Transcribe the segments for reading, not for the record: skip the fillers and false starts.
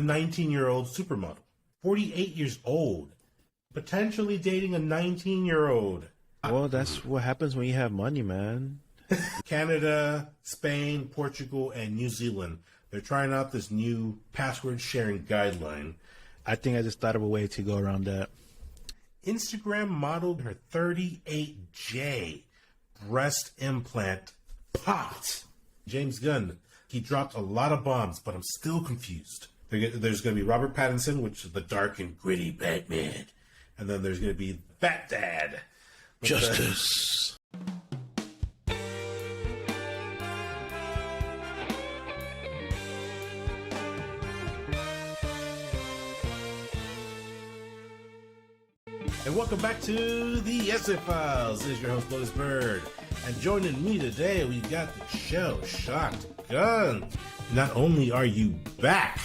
19-year-old supermodel. 48 years old. Potentially dating a 19-year-old. Well, that's what happens when you have money, man. Canada, Spain, Portugal, and New Zealand. They're trying out this new password sharing guideline. I think I just thought of a way to go around that. Instagram modeled her 38J breast implant popped. James Gunn, he dropped a lot of bombs, but I'm still confused. There's going to be Robert Pattinson, which is the dark and gritty Batman. And then there's going to be Bat Dad. Justice. And welcome back to the Essay Files. This is your host, BogusBird. And joining me today, we've got the shell-shocked Gunn. Not only are you back,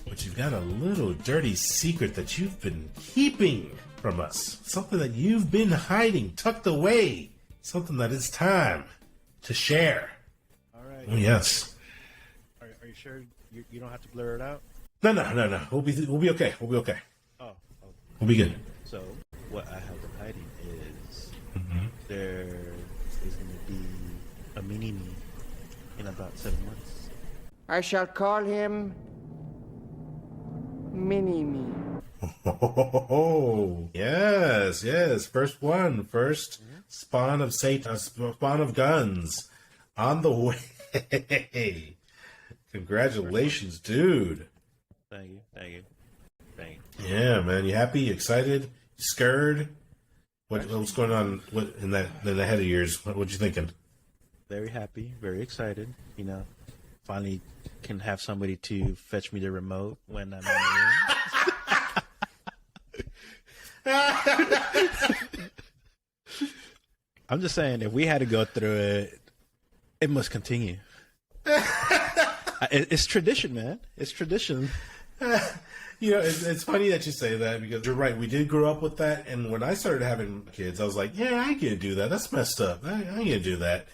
but you've got a little dirty secret that you've been keeping from us. Something that you've been hiding, tucked away. Something that it's time to share. All right. Oh, yes. Are you sure you don't have to blur it out? No. We'll be okay. We'll be okay. Oh. We'll be good. So, what I have been hiding is there is going to be a mini-me in about 7 months. I shall call him Mini-Me. Oh, yes. First spawn of Satan, spawn of guns on the way. Congratulations, dude. Thank you. Yeah, man. You happy? You excited? You scared? What's going on in the head of yours? What you thinking? Very happy, very excited. You know, finally can have somebody to fetch me the remote when I'm in the room. I'm just saying, if we had to go through it, it must continue. It's tradition, man. It's tradition. You know, it's funny that you say that because you're right. We did grow up with that, and when I started having kids, I was like, "Yeah, I ain't gonna do that. That's messed up. I ain't gonna do that."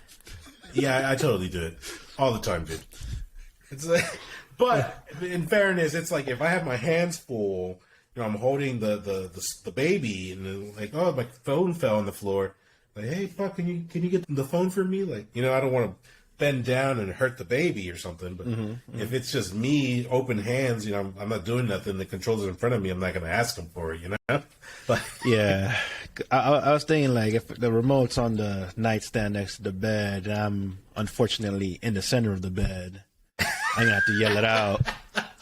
Yeah, I totally do it all the time, dude. It's like, but in fairness, it's like if I have my hands full, you know, I'm holding the baby, and then like, oh, my phone fell on the floor. Like, hey, fuck, can you get the phone for me? Like, you know, I don't want to bend down and hurt the baby or something. But if it's just me, open hands, you know, I'm not doing nothing. The controller's in front of me. I'm not going to ask him for it, you know? But yeah, I was thinking like if the remote's on the nightstand next to the bed, I'm unfortunately in the center of the bed. I'm going to have to yell it out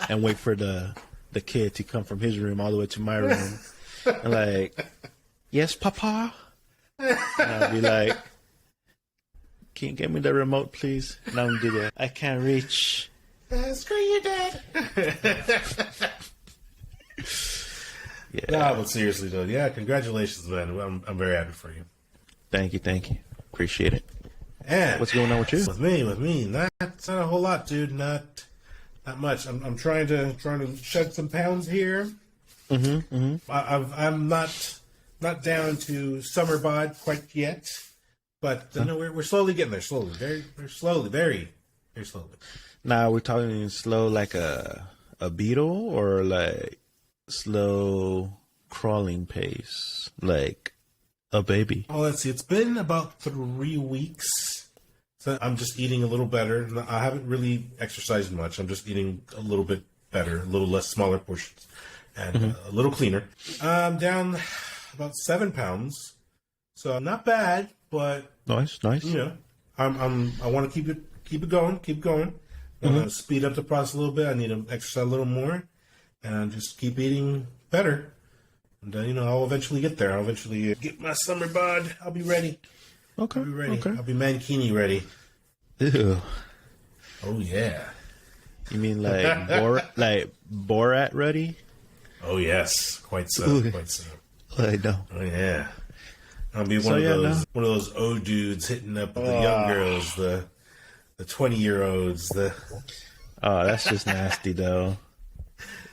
and wait for the kid to come from his room all the way to my room. And like, yes, Papa? And I'll be like, can you get me the remote, please? And I'm do that. I can't reach. Screw you, Dad. Yeah. No, but seriously, though, yeah, congratulations, man. I'm very happy for you. Thank you. Appreciate it. And what's going on with you? With me, not a whole lot, dude. Not much. I'm trying to shed some pounds here. I'm not down to summer bod quite yet. But no, we're slowly getting there. Very slowly. Now we're talking slow like a beetle, or like slow crawling pace, like a baby. Oh, let's see. It's been about 3 weeks. So I'm just eating a little better. I haven't really exercised much. I'm just eating a little bit better, a little less smaller portions, and a little cleaner. I'm down about 7 pounds, so not bad. But nice. You know, I want to keep it going. I want to speed up the process a little bit. I need to exercise a little more, and just keep eating better. And you know, I'll eventually get there. I'll eventually get my summer bod. I'll be ready. Okay. I'll be ready. Okay. I'll be mankini ready. Ew. Oh yeah. You mean like Borat ready? Oh yes, quite so. I know. Oh yeah. I'll be one of those old dudes hitting up the young girls, the 20-year-olds. Oh, that's just nasty though.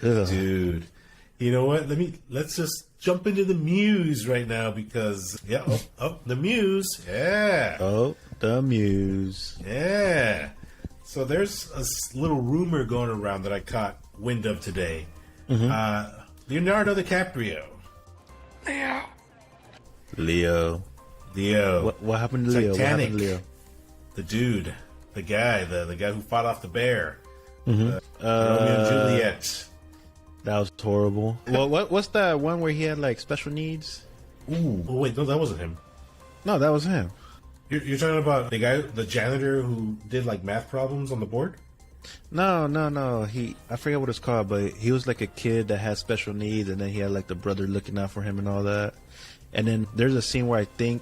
Ugh. Dude, you know what? Let's just jump into the muse right now because the muse. Yeah. Oh, the muse. Yeah. So there's a little rumor going around that I caught wind of today. Leonardo DiCaprio. Leo. What happened to Leo? Titanic. What happened to Leo? The dude. The guy. The guy who fought off the bear. Romeo and Juliet. That was horrible. Well, what's that one where he had like special needs? Ooh. Oh, wait, no, that wasn't him. No, that was him. You're talking about the guy, the janitor who did like math problems on the board? No. I forget what it's called, but he was like a kid that had special needs, and then he had like the brother looking out for him and all that. And then there's a scene where I think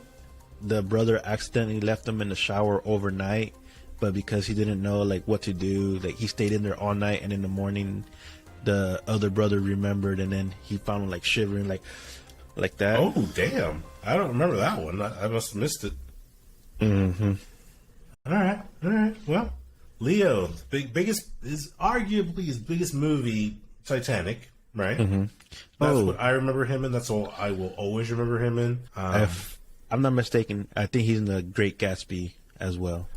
the brother accidentally left him in the shower overnight, but because he didn't know like what to do, like he stayed in there all night, and in the morning the other brother remembered, and then he found him like shivering like that. Oh, damn. I don't remember that one. I must have missed it. All right. Well, Leo, is arguably his biggest movie, Titanic, right? That's what I remember him in. That's all I will always remember him in. If I'm not mistaken, I think he's in The Great Gatsby as well.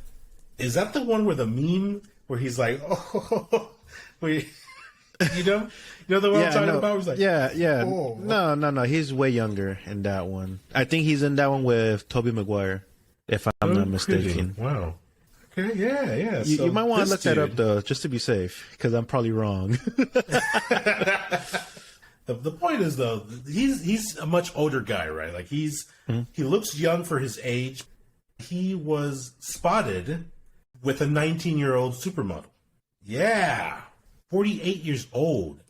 Is that the one where the meme where he's like, oh, where you know the one I'm talking about? He's like, yeah. Oh. No. He's way younger in that one. I think he's in that one with Tobey Maguire, if I'm not mistaken. Wow. Okay. Yeah. You might want to look that up though, just to be safe, because I'm probably wrong. The point is though, he's a much older guy, right? Like he looks young for his age. He was spotted with a 19-year-old supermodel. Yeah. 48 years old.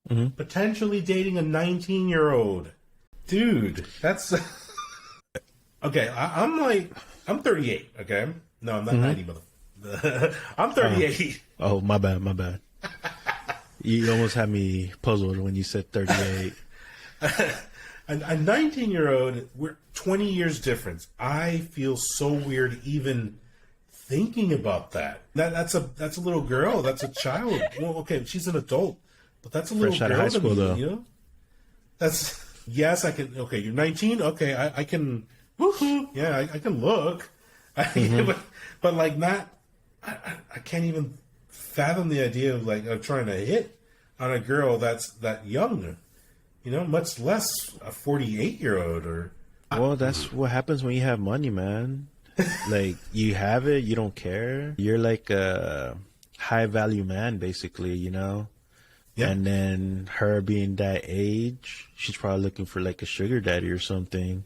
Potentially dating a 19-year-old. Dude, that's... Okay, I'm 38, okay? No, I'm not 90, mother. I'm 38. Oh, my bad. You almost had me puzzled when you said 38. A 19-year-old, we're 20 years difference. I feel so weird even thinking about that. That's a little girl. That's a child. Well, okay, she's an adult, but that's a little Fresh out girl of high school, to me, though. you know? That's yes, I can. Okay, you're 19. Okay, I can. Woohoo! Yeah, I can look. But like not. I can't even fathom the idea of trying to hit on a girl that's that young. You know, much less a 48-year-old or. Well, that's what happens when you have money, man. Like, you have it, you don't care. You're like a high-value man, basically, you know? Yeah. And then her being that age, she's probably looking for like a sugar daddy or something.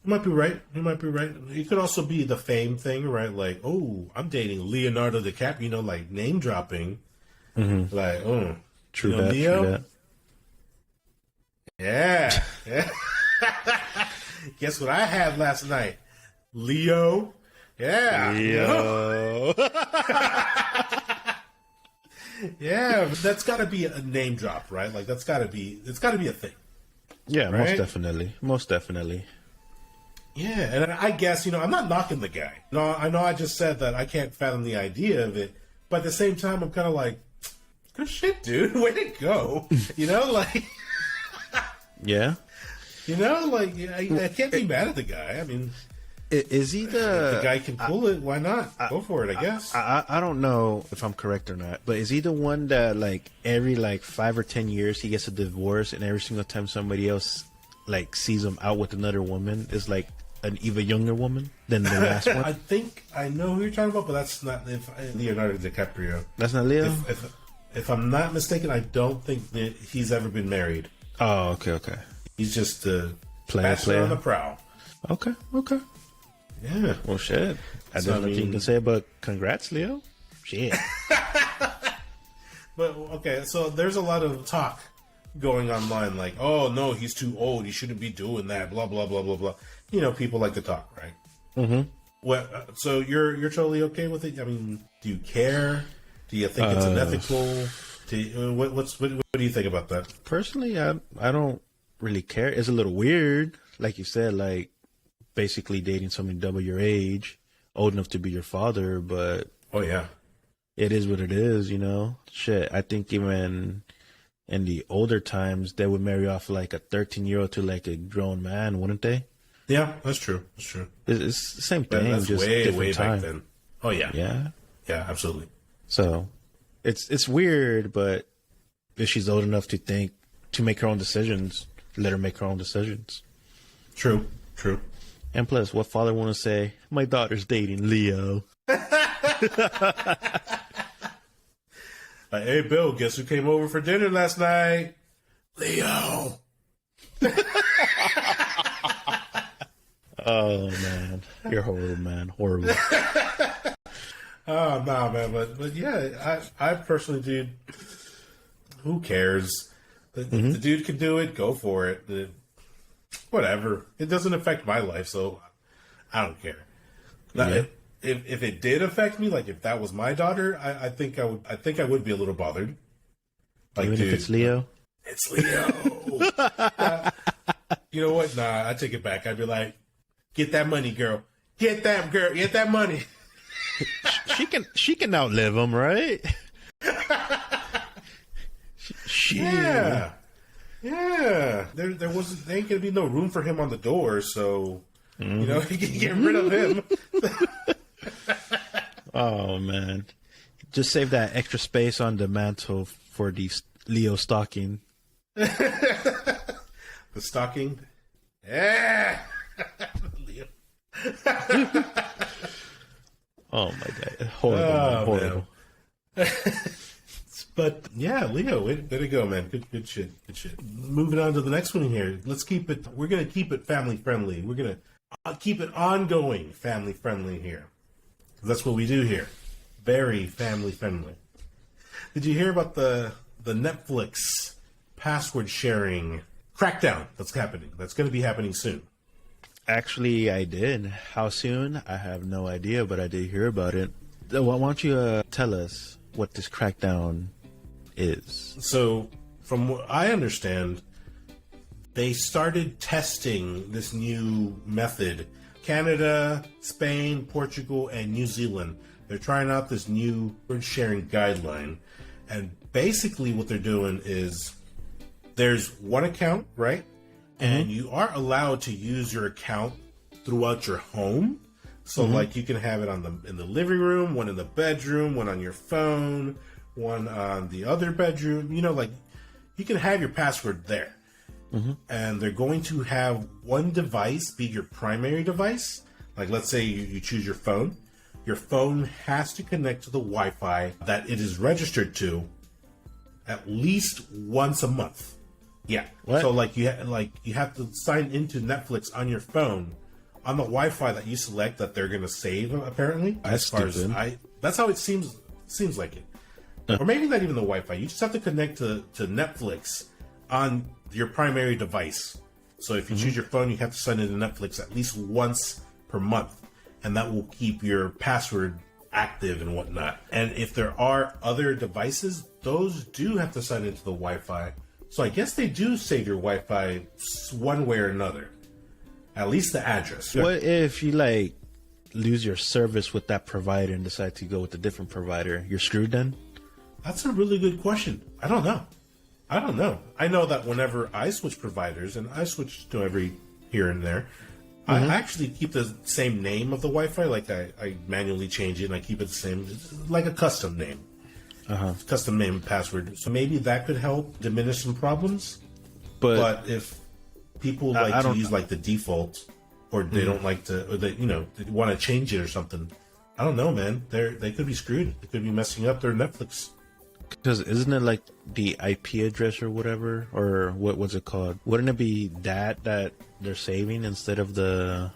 You might be right. It could also be the fame thing, right? Like, oh, I'm dating Leonardo DiCaprio, you know, like name-dropping. Like, oh. True you know, that, Leo? true that. Yeah. Guess what I had last night? Leo. Yeah. Leo. Yeah, but that's got to be a name drop, right? Like it's got to be a thing. Yeah, right? Most definitely. Yeah, and I guess, you know, I'm not knocking the guy. No, I know I just said that I can't fathom the idea of it, but at the same time, I'm kind of like, good shit, dude. Way to go. You know, like... Yeah. You know, like, I can't be mad at the guy. I mean... Is he if the guy can pull it, why not? Go for it, I guess. I don't know if I'm correct or not, but is he the one that, like, every, 5 or 10 years he gets a divorce, and every single time somebody else, sees him out with another woman, is, an even younger woman than the last one? I think I know who you're talking about, but that's not Leonardo DiCaprio. That's not Leo? If I'm not mistaken, I don't think that he's ever been married. Oh, okay. He's just a player on the prowl. Okay. Yeah. Well, shit. I don't know what you can say, but congrats, Leo. Shit. But, okay, so there's a lot of talk going online, like, oh, no, he's too old. He shouldn't be doing that, blah, blah, blah, blah, blah. You know, people like to talk, right? Mm-hmm. Well, so you're totally okay with it? I mean, do you care? Do you think it's unethical? What do you think about that? Personally, I don't really care. It's a little weird. Like you said, basically dating someone double your age, old enough to be your father, but oh yeah, it is what it is, you know. Shit, I think even in the older times they would marry off a 13-year-old to a grown man, wouldn't they? Yeah, that's true. It's the same thing, that's just way different time. back then. Oh yeah. Yeah, absolutely. So it's weird, but if she's old enough to make her own decisions, let her make her own decisions. True. And plus, what father want to say, my daughter's dating Leo? Hey, Bill, guess who came over for dinner last night? Leo. Oh, man. You're horrible, man. Horrible. Oh, no, man. But yeah, I personally, dude, who cares? The dude can do it. Go for it. Whatever. It doesn't affect my life, so I don't care. Yeah. If it did affect me, like if that was my daughter, I think I would be a little bothered. Like, Even dude, if it's Leo? It's Leo. You know what? Nah, I take it back. I'd be like, get that money, girl. Get that money. She can outlive him, right? Yeah. There ain't gonna be no room for him on the door, so you know, you can get rid of him. Oh man, just save that extra space on the mantle for the Leo stocking. The stocking. Yeah. Leo. Oh my god, horrible. But yeah, Leo, way to go, man. Good shit. Moving on to the next one here. We're gonna keep it family friendly. We're gonna keep it ongoing family friendly here. That's what we do here. Very family friendly. Did you hear about the Netflix password sharing crackdown that's happening? That's going to be happening soon. Actually, I did. How soon? I have no idea, but I did hear about it. Why don't you tell us what this crackdown is? So, from what I understand, they started testing this new method. Canada, Spain, Portugal, and New Zealand. They're trying out this new word sharing guideline. And basically what they're doing is there's one account, right? And you are allowed to use your account throughout your home. So like you can have it in the living room, one in the bedroom, one on your phone, one on the other bedroom. You know, like you can have your password there. And they're going to have one device be your primary device. Like, let's say you choose your phone. Your phone has to connect to the Wi-Fi that it is registered to at least once a month. Yeah. What? So, like, you have to sign into Netflix on your phone on the Wi-Fi that you select that they're going to save, apparently. That's stupid. That's how it seems like it. Or maybe not even the Wi-Fi. You just have to connect to Netflix on your primary device. So if you choose your phone, you have to sign into Netflix at least once per month, and that will keep your password active and whatnot. And if there are other devices, those do have to sign into the Wi-Fi. So I guess they do save your Wi-Fi one way or another, at least the address. What if you like lose your service with that provider and decide to go with a different provider? You're screwed then? That's a really good question. I don't know. I know that whenever I switch providers, and I switch to every here and there, I actually keep the same name of the Wi-Fi. Like I manually change it and I keep it the same, like a custom name. Custom name and password. So maybe that could help diminish some problems. But if people like to use like the default, or they don't like to, or they want to change it or something, I don't know, man. They could be screwed. They could be messing up their Netflix. Because isn't it like the IP address or whatever, or what's it called? Wouldn't it be that they're saving instead of the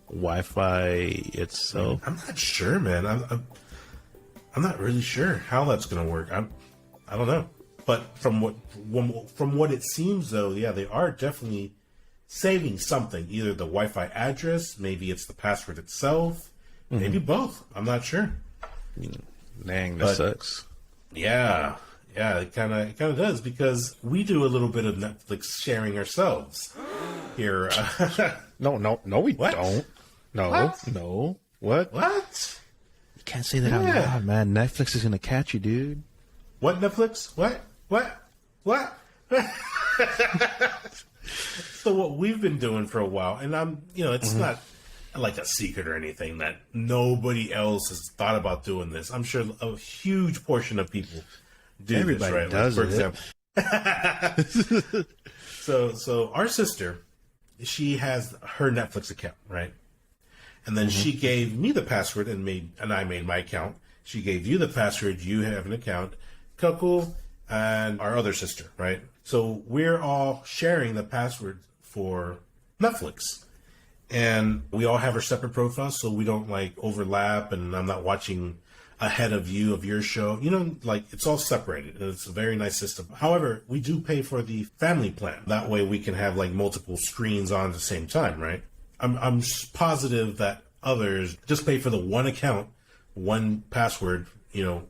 Wi-Fi itself? I'm not sure, man. I'm not really sure how that's going to work. I don't know. But from what it seems, though, yeah, they are definitely saving something. Either the Wi-Fi address, maybe it's the password itself, maybe both. I'm not sure. Dang, that sucks. Yeah, it kind of does, because we do a little bit of Netflix sharing ourselves here. No, we What? don't. No, What? no. What? What? You can't say that out loud, man. Netflix is gonna catch you, dude. What Netflix? What? So what we've been doing for a while, and it's not like a secret or anything that nobody else has thought about doing this. I'm sure a huge portion of people do Everybody this, right? does like, for example. So our sister, she has her Netflix account, right? And then she gave me the password and I made my account. She gave you the password. You have an account. Kuckle and our other sister, right? So we're all sharing the password for Netflix. And we all have our separate profiles, so we don't like overlap, and I'm not watching ahead of you of your show. You know, like it's all separated. It's a very nice system. However, we do pay for the family plan. That way we can have like multiple screens on at the same time, right? I'm positive that others just pay for the one account, one password, you know,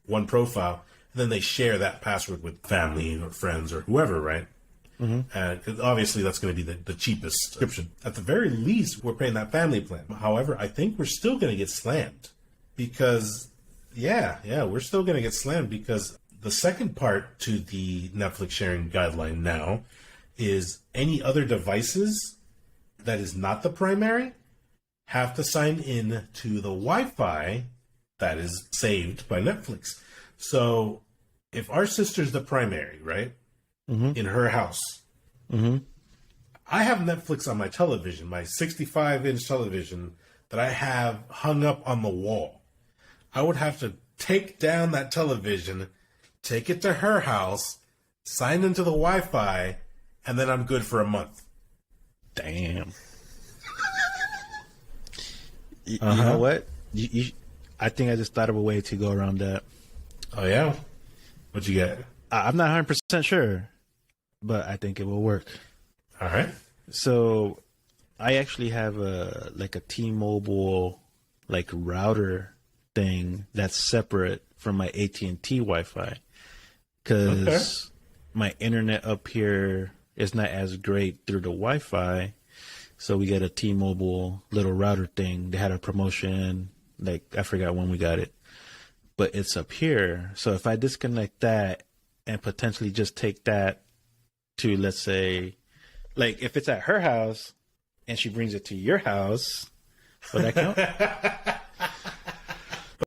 one profile, and then they share that password with family or friends or whoever, right? Because obviously that's going to be the cheapest subscription. At the very least, we're paying that family plan. However, I think we're still going to get slammed because, we're still going to get slammed because the second part to the Netflix sharing guideline now is any other devices that is not the primary have to sign in to the Wi-Fi that is saved by Netflix. So if our sister's the primary, right, in her house, I have Netflix on my television, my 65-inch television that I have hung up on the wall. I would have to take down that television, take it to her house, sign into the Wi-Fi, and then I'm good for a month. Damn. You know what? I think I just thought of a way to go around that. Oh, yeah? What you got? I'm not 100% sure, but I think it will work. All right. So I actually have a T-Mobile like router thing that's separate from my AT&T Wi-Fi because my internet up here is not as great through the Wi-Fi. So we get a T-Mobile little router thing. They had a promotion, like I forgot when we got it, but it's up here. So if I disconnect that and potentially just take that to, let's say, like if it's at her house and she brings it to your house, would that count?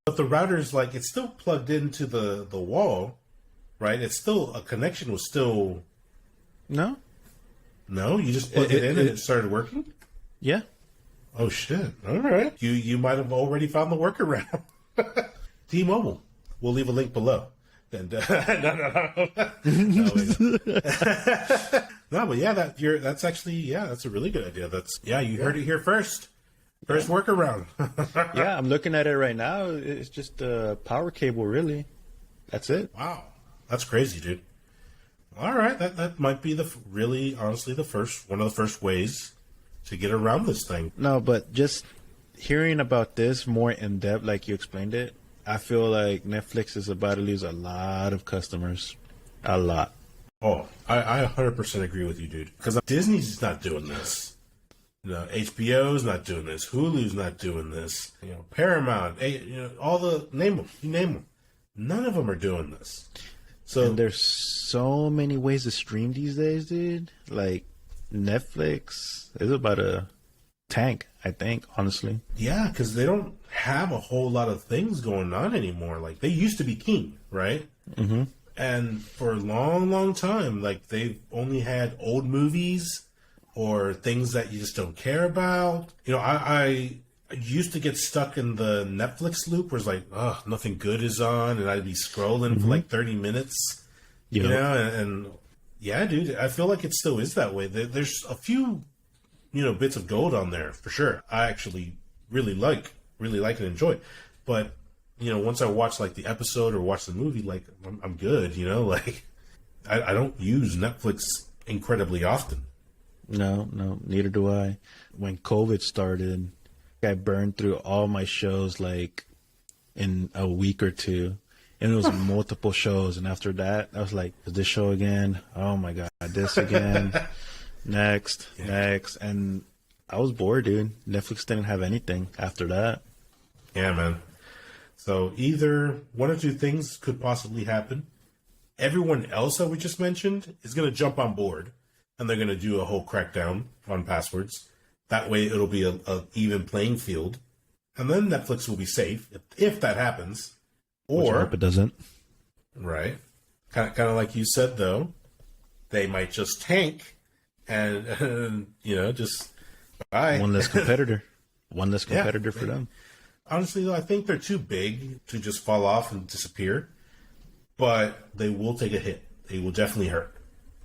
But the router's like, it's still plugged into the wall, right? It's still, a connection was still... No? No? You just plugged it in and it started working? Yeah. Oh, shit. All right. You might have already found the workaround. T-Mobile. We'll leave a link below. And, no. No, but yeah, that's actually, that's a really good idea. You heard it here first. First workaround. Yeah, I'm looking at it right now. It's just a power cable, really. That's it. Wow. That's crazy, dude. All right. That might be honestly, one of the first ways to get around this thing. No, but just hearing about this more in depth, like you explained it, I feel like Netflix is about to lose a lot of customers. A lot. Oh, I 100% agree with you, dude. Because Disney's not doing this. You know, HBO's not doing this. Hulu's not doing this. You know, Paramount, name them. You name them. None of them are doing this. So and there's so many ways to stream these days, dude. Like Netflix is about to tank, I think, honestly. Yeah, because they don't have a whole lot of things going on anymore. Like, they used to be king, right? Mm-hmm. And for a long, long time, like, they've only had old movies or things that you just don't care about. You know, I used to get stuck in the Netflix loop where it's like, oh, nothing good is on, and I'd be scrolling for like 30 minutes. Yep. You know, and yeah, dude, I feel like it still is that way. There's a few, bits of gold on there for sure. I actually really like and enjoy. But, once I watch like the episode or watch the movie, like I'm good, like I don't use Netflix incredibly often. No, neither do I. When COVID started, I burned through all my shows like in a week or two. And it was multiple shows. And after that, I was like, this show again? Oh my God, this again. Next. And I was bored, dude. Netflix didn't have anything after that. Yeah, man. So either one or two things could possibly happen. Everyone else that we just mentioned is going to jump on board. And they're going to do a whole crackdown on passwords. That way it'll be a even playing field. And then Netflix will be safe if that happens. Or I hope it doesn't. Right. Kind of like you said, though, they might just tank and just bye. One less competitor. One less competitor for them. Honestly, though, I think they're too big to just fall off and disappear. But they will take a hit. They will definitely hurt.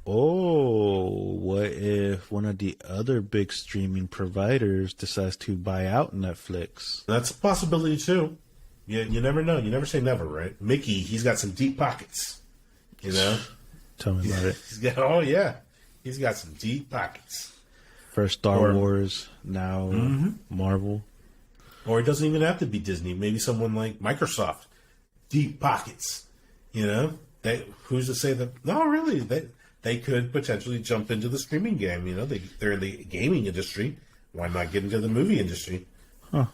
Oh, what if one of the other big streaming providers decides to buy out Netflix? That's a possibility, too. You never know. You never say never, right? Mickey, he's got some deep pockets. You know? Tell me about it. He's got some deep pockets. First Star Wars, now Marvel. Or it doesn't even have to be Disney. Maybe someone like Microsoft. Deep pockets. You know? Who's to say that? No, really. They could potentially jump into the streaming game. You know, they're in the gaming industry. Why not get into the movie industry? Huh.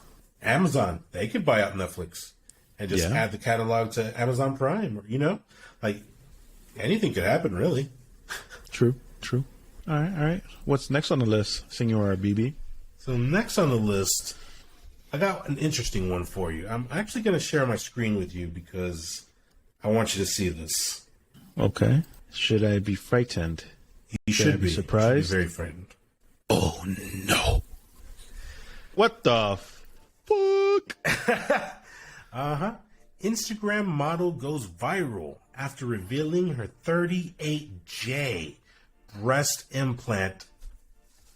Amazon, they could buy out Netflix and just add the catalog to Amazon Prime. You know, like anything could happen, really. True. All right. What's next on the list, Senor BB? So next on the list, I got an interesting one for you. I'm actually going to share my screen with you because I want you to see this. Okay. Should I be frightened? You should be surprised. You should be very frightened. Oh no! What the fuck? Instagram model goes viral after revealing her 38J breast implant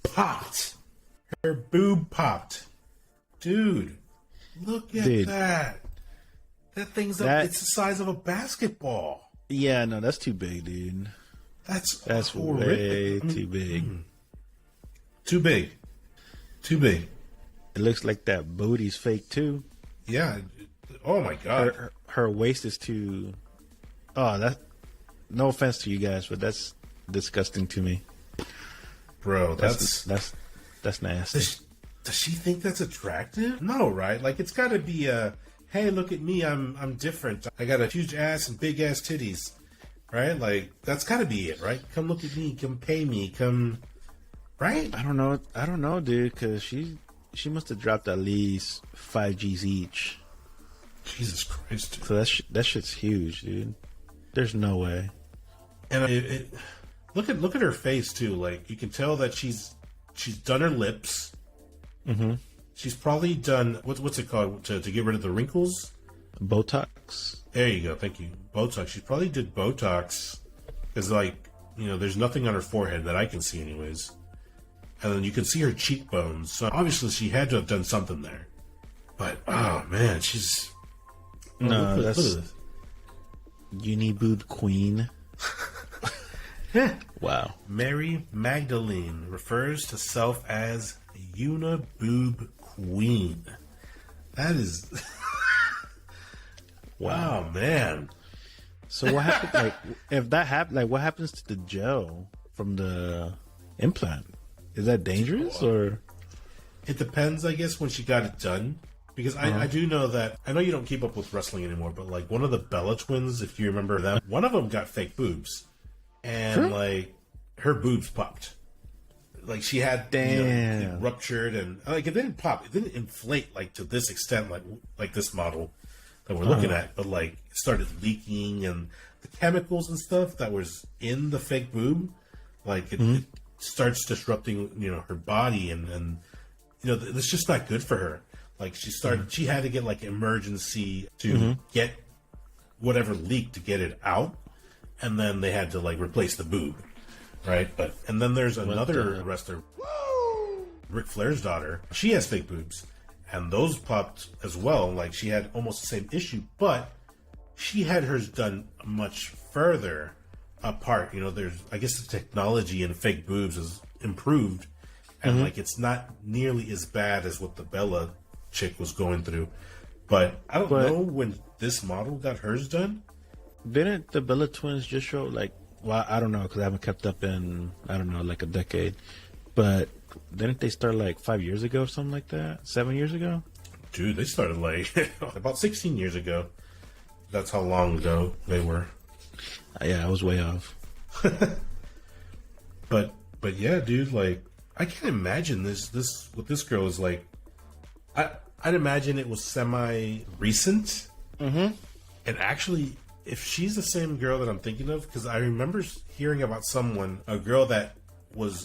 popped. Her boob popped. Dude, look at that. That thing's it's the size of a basketball. Yeah, no, that's too big, dude. That's way too big. Too big. It looks like that booty's fake too. Yeah. Oh my god. Her waist is too. Oh, that. No offense to you guys, but that's disgusting to me. Bro, that's nasty. Does she think that's attractive? No, right? Like it's got to be hey, look at me, I'm different. I got a huge ass and big ass titties, right? Like that's got to be it, right? Come look at me, come pay me, come, right? I don't know, dude, because she must have dropped at least 5 G's each. Jesus Christ! Dude. So that shit's huge, dude. There's no way. And look at her face too. Like you can tell that she's done her lips. Mm-hmm. She's probably done what's it called to get rid of the wrinkles? Botox. There you go. Thank you. Botox. She probably did Botox because, like, there's nothing on her forehead that I can see, anyways. And then you can see her cheekbones. So obviously she had to have done something there. But oh man, she's that's Uniboob queen. Wow. Mary Magdalene refers to self as Uniboob queen. That is wow, man. So what happened? Like, if that happened, like, what happens to the gel from the implant? Is that dangerous, or? It depends, I guess, when she got it done. Because I do know that, I know you don't keep up with wrestling anymore, but like one of the Bella twins, if you remember them, one of them got fake boobs. And like her boobs popped. Like she had it ruptured and like it didn't pop. It didn't inflate like to this extent like this model that we're looking at, but like it started leaking and the chemicals and stuff that was in the fake boob, like it starts disrupting, her body and it's just not good for her. Like she had to get like emergency to get whatever leaked to get it out, and then they had to like replace the boob, right? And then there's another wrestler, Ric Flair's daughter. She has fake boobs, and those popped as well. Like she had almost the same issue, but she had hers done much further apart. There's I guess the technology in fake boobs is improved, and like it's not nearly as bad as what the Bella chick was going through. But I don't know when this model got hers done. Didn't the Bella twins just show I don't know because I haven't kept up in like a decade, but didn't they start like 5 years ago or something like that? 7 years ago? Dude, they started like about 16 years ago. That's how long ago they were. Yeah, I was way off. But yeah, dude, like I can't imagine this what this girl is like. I'd imagine it was semi recent. Mm-hmm. And actually, if she's the same girl that I'm thinking of, because I remember hearing about a girl that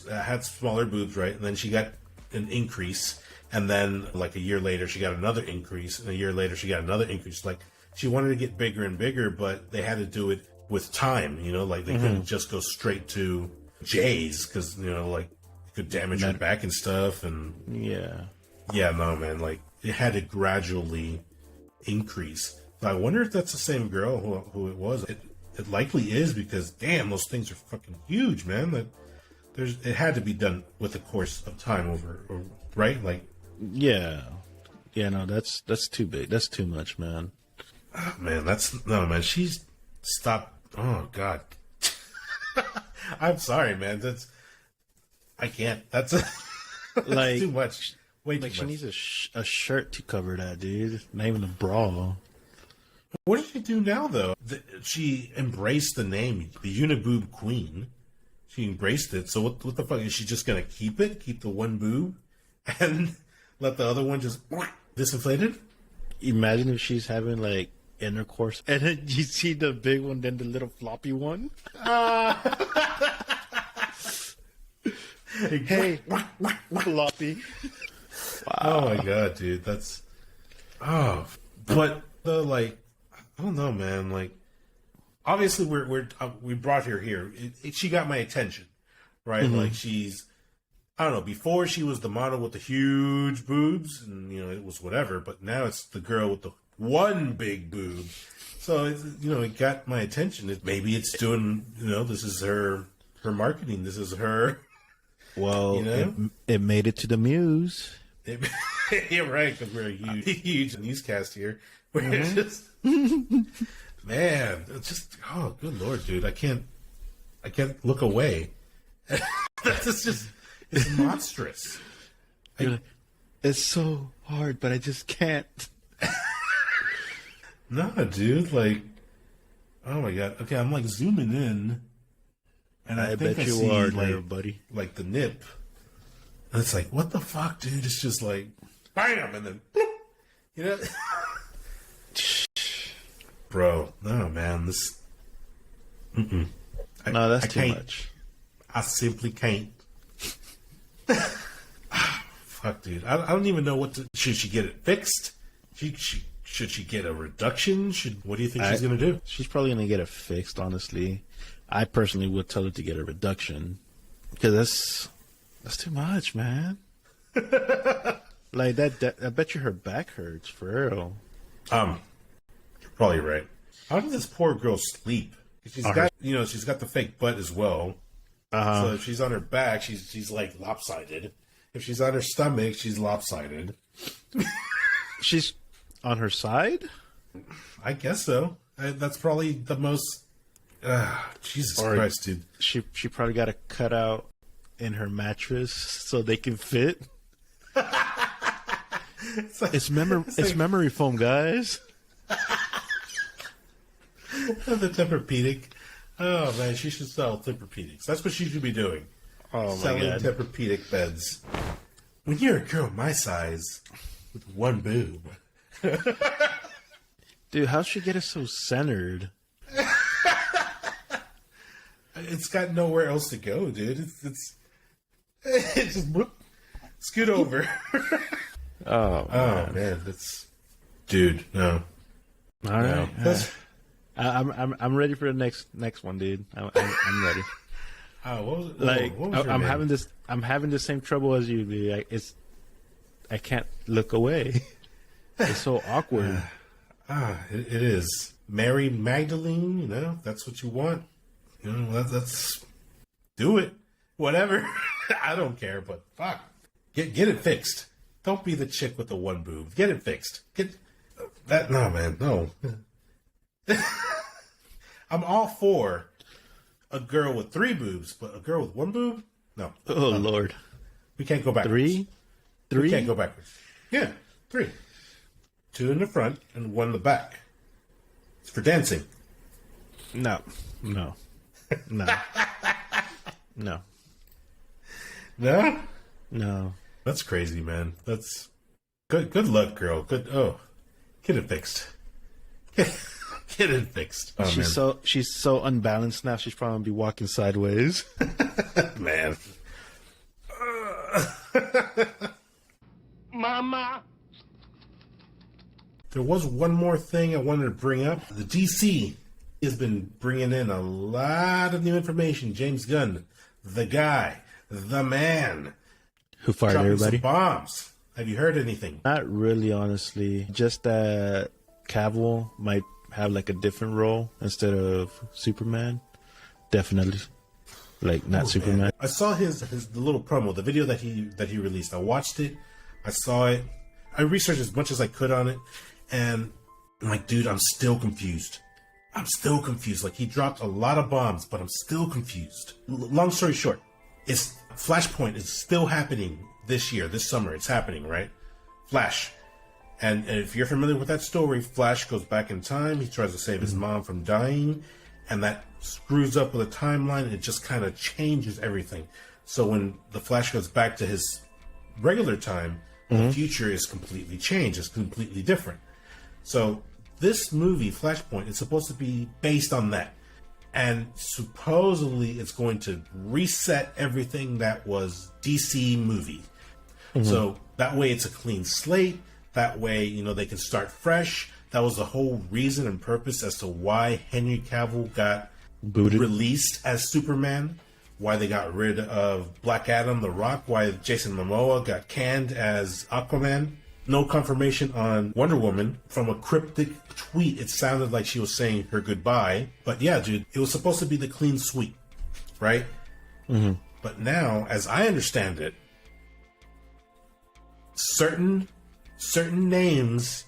had smaller boobs, right? And then she got an increase, and then like a year later she got another increase, and a year later she got another increase. Like she wanted to get bigger and bigger, but they had to do it with time. Like they couldn't just go straight to J's because like it could damage her back and stuff. And yeah, no, man, like it had to gradually increase. I wonder if that's the same girl who it was. It likely is, because damn, those things are fucking huge, man. It had to be done with a course of time right? Like, yeah, no, that's too big. That's too much, man. Oh, man, man. She's stopped. Oh God, I'm sorry, man. I can't. That's like too much. Way too much. She needs a shirt to cover that, dude. Not even a bra. What does she do now, though? She embraced the name, the Uniboob Queen. She embraced it. So what the fuck? Is she just going to keep the one boob, and let the other one just disinflated? Imagine if she's having, like, intercourse, and then you see the big one, then the little floppy one. Hey, floppy. Wow. Oh, my God, dude. That's... Oh. But, like... I don't know, man. Like, obviously, we brought her here. She got my attention, right? Mm-hmm. Like, I don't know. Before she was the model with the huge boobs, and it was whatever. But now it's the girl with the one big boob. So it got my attention. Maybe it's doing. This is her marketing. This is her. Well, it made it to the Muse. You're right, because we're a huge newscast here. We're just. Man, it's just good Lord, dude! I can't look away. It's monstrous. It's so hard, but I just can't. No, dude, like, oh my God. Okay, I'm like zooming in, and I think bet you see, are, like, there, buddy. Like the nip, and it's like, what the fuck, dude? It's just like, bam, and then, bloop, Bro, no, man, this... No, that's too much. I simply can't. Fuck, dude. I don't even know what to... Should she get it fixed? Should she get a reduction? What do you think she's going to do? She's probably going to get it fixed, honestly. I personally would tell her to get a reduction. Because that's too much, man. Like, that, I bet you her back hurts, for real. You're probably right. How does this poor girl sleep? She's got the fake butt as well. So if she's on her back, she's like lopsided. If she's on her stomach, she's lopsided. She's on her side? I guess so. That's probably the most... Jesus Christ, dude. She probably got a cutout in her mattress so they can fit. It's memory foam, guys. The Tempur-Pedic. Oh man, she should sell Tempur-Pedics. That's what she should be doing. Oh my Selling God. Tempur-Pedic beds. When you're a girl my size with one boob. Dude, how'd she get it so centered? It's got nowhere else to go, dude. It's just whoop, scoot over. Oh man, that's dude. No. All right. I'm ready for the next one, dude. I'm ready. What was I'm having the same trouble as you, dude. I can't look away. It's so awkward. It is. Mary Magdalene, that's what you want. That's do it. Whatever. I don't care, but fuck. Get it fixed. Don't be the chick with the one boob. Get it fixed. Get that. No, man. No. I'm all for a girl with 3 boobs, but a girl with 1 boob? No. Oh, Lord. We can't go backwards. 3? We can't go backwards. Yeah, 3. 2 in the front and 1 in the back. It's for dancing. No. No? No. That's crazy, man. That's good. Good luck, girl. Good. Oh, get it fixed. Get it fixed. Oh, She's so unbalanced now. She's probably be walking sideways. Man. Mama. There was one more thing I wanted to bring up. The DC has been bringing in a lot of new information. James Gunn, the guy, the man, Who fired dropping everybody? some bombs. Have you heard anything? Not really, honestly. Just that Cavill might have like a different role instead of Superman. Definitely, like not Superman. Man. I saw the little promo, the video that he released. I watched it. I saw it. I researched as much as I could on it, and I'm like, dude, I'm still confused. I'm still confused. Like, he dropped a lot of bombs, but I'm still confused. Long story short, Flashpoint is still happening this year, this summer. It's happening, right? Flash. And if you're familiar with that story, Flash goes back in time. He tries to save his mom from dying, and that screws up with a timeline, and it just kind of changes everything. So when the Flash goes back to his regular time, the future is completely changed. It's completely different. So this movie, Flashpoint, is supposed to be based on that. And supposedly it's going to reset everything that was DC movie. So that way it's a clean slate. That way, they can start fresh. That was the whole reason and purpose as to why Henry Cavill got released as Superman, why they got rid of Black Adam, The Rock, why Jason Momoa got canned as Aquaman. No confirmation on Wonder Woman. From a cryptic tweet, it sounded like she was saying her goodbye. But yeah, dude, it was supposed to be the clean sweep, right? But now, as I understand it, certain names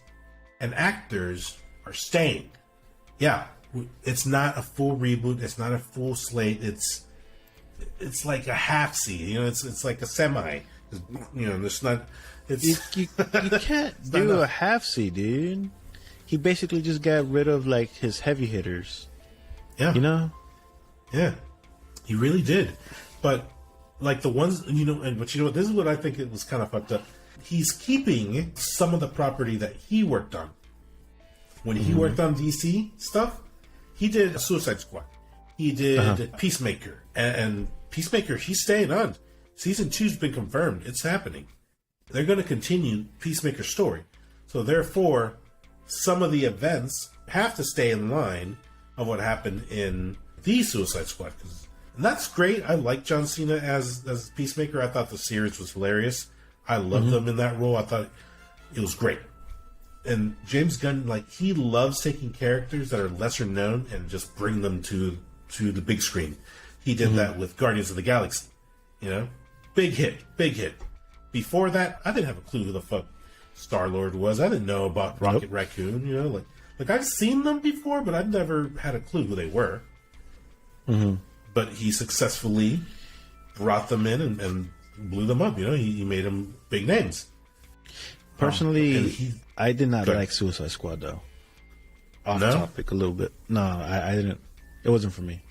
and actors are staying. Yeah, it's not a full reboot. It's not a full slate. It's like a half seed. It's like a semi. There's not. It's You can't do a half C, dude. He basically just got rid of like his heavy hitters. Yeah. Yeah, he really did. But like the ones, but you know what? This is what I think it was kind of fucked up. He's keeping some of the property that he worked on. When he worked on DC stuff, he did Suicide Squad. He did Peacemaker. And Peacemaker, he's staying on. Season 2's been confirmed. It's happening. They're going to continue Peacemaker's story. So therefore, some of the events have to stay in line of what happened in the Suicide Squad. And that's great. I like John Cena as Peacemaker. I thought the series was hilarious. I loved him in that role. I thought it was great. And James Gunn, he loves taking characters that are lesser known and just bring them to the big screen. He did that with Guardians of the Galaxy. Big hit. Before that, I didn't have a clue who the fuck Star-Lord was. I didn't know about Rocket Raccoon. I've seen them before, but I've never had a clue who they were. But he successfully brought them in and blew them up. He made them big names. Personally, I did not like Suicide Squad, though. Off topic a little bit. No, I didn't. It wasn't for me.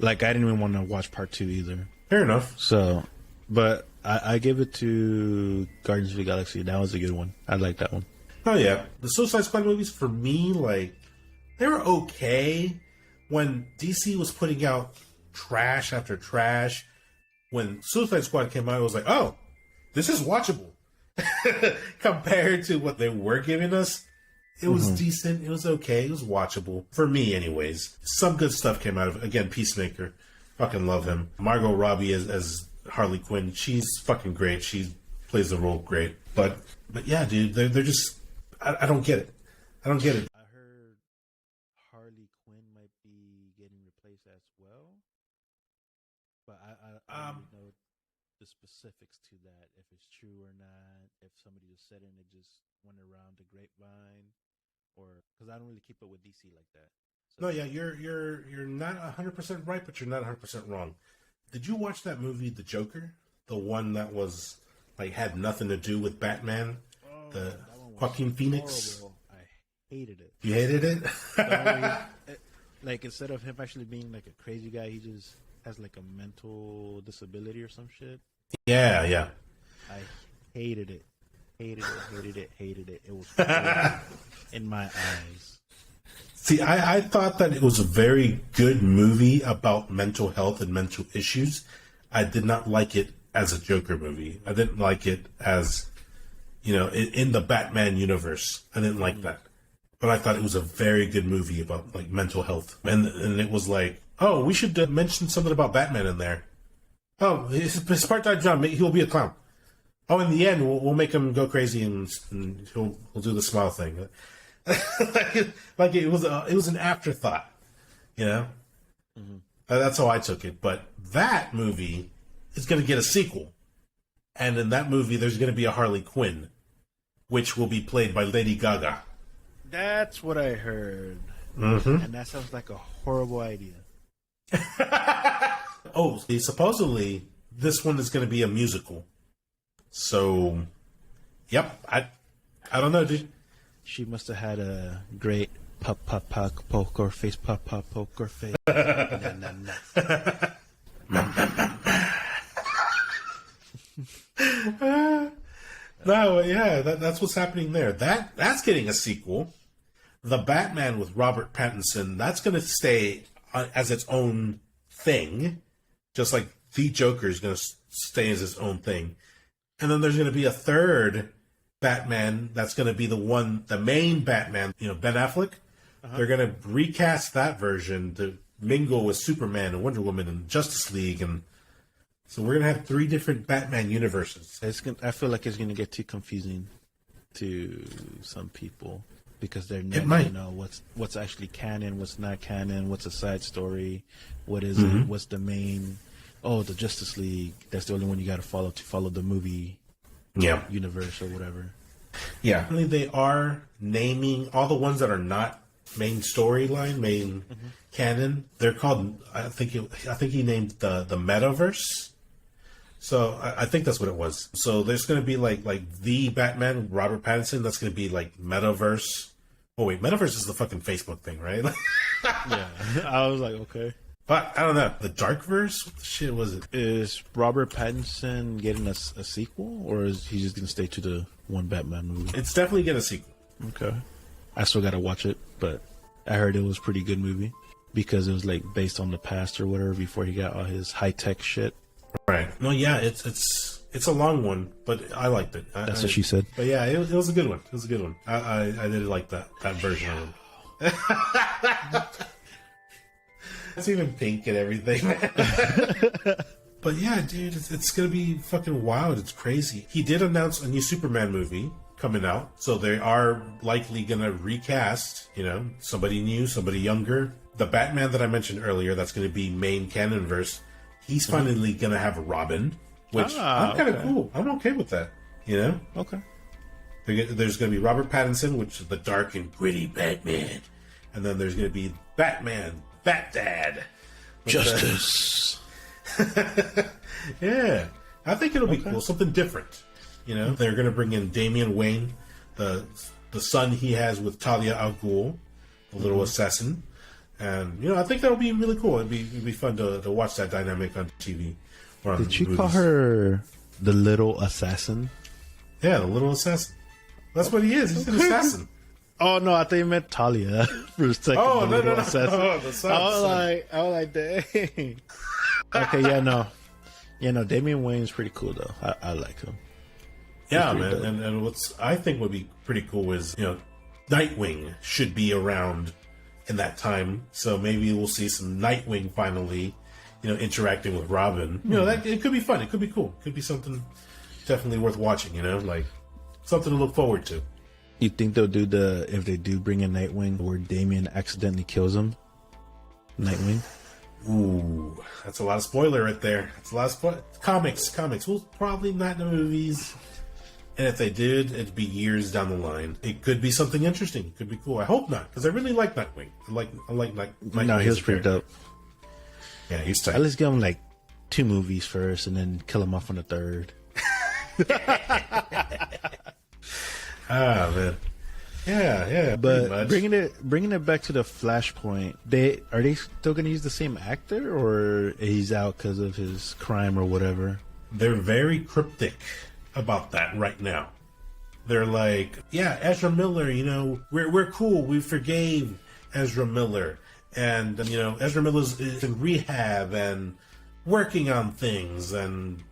I didn't even want to watch part 2 either. Fair enough. So, but I give it to Guardians of the Galaxy. That was a good one. I like that one. Oh, yeah. The Suicide Squad movies, for me, they were okay. When DC was putting out trash after trash, when Suicide Squad came out, it was like, oh, this is watchable. Compared to what they were giving us, it was decent. It was okay. It was watchable. For me, anyways. Some good stuff came out of it. Again, Peacemaker. Fucking love him. Margot Robbie as Harley Quinn. She's fucking great. She plays the role great. But yeah, dude, they're just... I don't get it. I don't get it. I heard Harley Quinn might be getting replaced as well. But I don't know the specifics to that, if it's true or not, if somebody just said it and it just went around the grapevine, or because I don't really keep up with DC like that. So, no, yeah, you're not 100% right, but you're not 100% wrong. Did you watch that movie, The Joker? The one that was had nothing to do with Batman, the Joaquin Phoenix. Horrible. I hated it. You hated it? Instead of him actually being a crazy guy, he just has a mental disability or some shit. Yeah. I hated it. Hated it. It was horrible in my eyes. See, I thought that it was a very good movie about mental health and mental issues. I did not like it as a Joker movie. I didn't like it as, in the Batman universe. I didn't like that. But I thought it was a very good movie about, like, mental health. And it was like, oh, we should mention something about Batman in there. Oh, his part-time job, he'll be a clown. Oh, in the end, we'll make him go crazy and he'll do the smile thing. like it was an afterthought, Mm-hmm. That's how I took it. But that movie is going to get a sequel, and in that movie, there's going to be a Harley Quinn, which will be played by Lady Gaga. That's what I heard, and that sounds like a horrible idea. Oh, supposedly this one is going to be a musical. So, yep, I don't know, dude. She must have had a great poker face, poker face. No, yeah, that's what's happening there. That's getting a sequel. The Batman with Robert Pattinson, that's going to stay as its own thing, just like the Joker is going to stay as its own thing. And then there's going to be a third Batman that's going to be the main Batman, Ben Affleck. They're going to recast that version to mingle with Superman and Wonder Woman and Justice League. And so we're going to have 3 different Batman universes. I feel like it's going to get too confusing to some people because they're never going to know what's actually canon, what's not canon, what's a side story, what is it, what's the main... Oh, the Justice League. That's the only one you got to follow the movie universe or whatever. Yeah. They are naming all the ones that are not main storyline, main canon. They're called, I think he named the Metaverse. So I think that's what it was. So there's going to be like the Batman, Robert Pattinson. That's going to be like Metaverse. Oh, wait. Metaverse is the fucking Facebook thing, right? Yeah. I was like, okay. But I don't know. The Darkverse? What the shit was it? Is Robert Pattinson getting a sequel, or is he just going to stay to the one Batman movie? It's definitely getting a sequel. Okay. I still got to watch it, but I heard it was a pretty good movie because it was like based on the past or whatever before he got all his high-tech shit. Right. No, yeah, it's a long one, but I liked it. That's what she said. But yeah, it was a good one. It was a good one. I did like that version of it. It's even pink and everything. But yeah, dude, it's gonna be fucking wild. It's crazy. He did announce a new Superman movie coming out, so they are likely gonna recast, somebody new, somebody younger. The Batman that I mentioned earlier, that's gonna be main canonverse. He's finally gonna have a Robin, which I'm kind of cool. I'm okay with that. Okay. There's gonna be Robert Pattinson, which is the dark and gritty Batman, and then there's gonna be Batman. Bat Dad. Justice. Yeah. I think it'll be cool. Something different. They're going to bring in Damian Wayne, the son he has with Talia al Ghul, the little assassin. And, I think that'll be really cool. It'd be fun to watch that dynamic on TV. Or on Did you movies. call her the little assassin? Yeah, the little assassin. That's what he is. He's an assassin. Oh no, I think you meant Talia for a second. Oh, no. Assassin. Oh, the son. I was like, dang. Okay, yeah, no. Damian Wayne's pretty cool though. I like him. Yeah, man. And what's I think would be pretty cool is Nightwing should be around in that time, so maybe we'll see some Nightwing finally, interacting with Robin. That it could be fun. It could be cool. It could be something definitely worth watching. Like something to look forward to. You think they'll do if they do bring in Nightwing where Damian accidentally kills him? Nightwing? Ooh, that's a lot of spoiler right there. That's a lot of comics. Well, probably not in the movies. And if they did, it'd be years down the line. It could be something interesting. It could be cool. I hope not, because I really like Nightwing. I like Nightwing. No, he was pretty dope. Yeah, he's tight. At least give him like 2 movies first, and then kill him off on the 3rd. Ah, man. Yeah. But bringing it back to the Flashpoint, are they still going to use the same actor, or he's out because of his crime or whatever? They're very cryptic about that right now. They're like, yeah, Ezra Miller, you know, we're cool. We forgave Ezra Miller. And, you know, Ezra Miller's is in rehab and working on things, and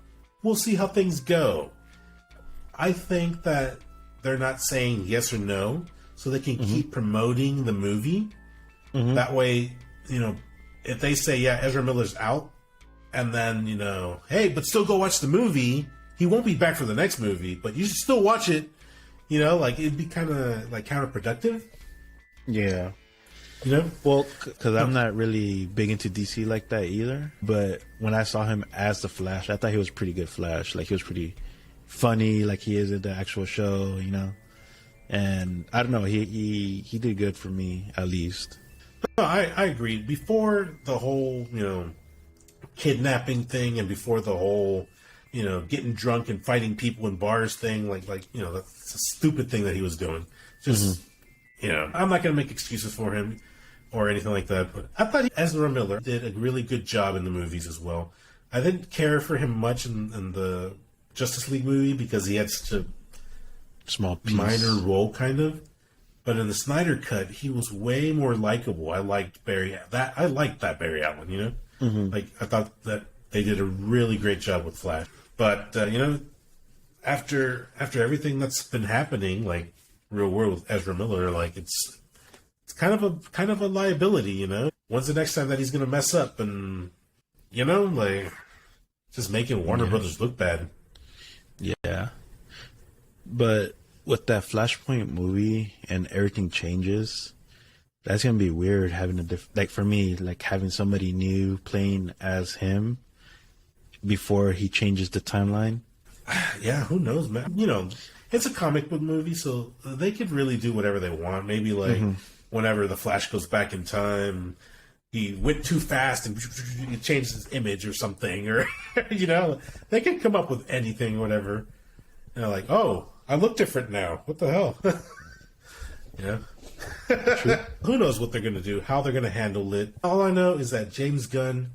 we'll see how things go. I think that they're not saying yes or no, so they can keep promoting the movie. That way, you know, if they say, yeah, Ezra Miller's out, and then, you know, hey, but still go watch the movie. He won't be back for the next movie, but you should still watch it. You know, like, it'd be kind of, like, counterproductive. Yeah. You know? Well, because I'm not really big into DC like that either. But when I saw him as the Flash, I thought he was pretty good Flash. Like, he was pretty funny, like he is in the actual show, you know? And I don't know, he did good for me, at least. No, I agree. Before the whole, you know, kidnapping thing, and before the whole, you know, getting drunk and fighting people in bars thing, like you know, that's a stupid thing that he was doing. Just, you know, I'm not going to make excuses for him or anything like that, but I thought Ezra Miller did a really good job in the movies as well. I didn't care for him much in the Justice League movie because he had such a Small piece. minor role, kind of. But in the Snyder Cut, he was way more likable. I liked that Barry Allen, you know? Like, I thought that they did a really great job with Flash. But, you know, after everything that's been happening, like, real world with Ezra Miller, like, it's kind of a liability, you know? When's the next time that he's going to mess up and, you know, like, just making Warner Brothers look bad? Yeah. But with that Flashpoint movie and everything changes, that's going to be weird having like, for me, like, having somebody new playing as him before he changes the timeline. Yeah, who knows, man? You know, it's a comic book movie, so they could really do whatever they want. Maybe, like, whenever the Flash goes back in time, he went too fast and he changed his image or something, or, you know, they could come up with anything, whatever. You know, like, oh, I look different now. What the hell? Yeah. Who knows what they're going to do, how they're going to handle it. All I know is that James Gunn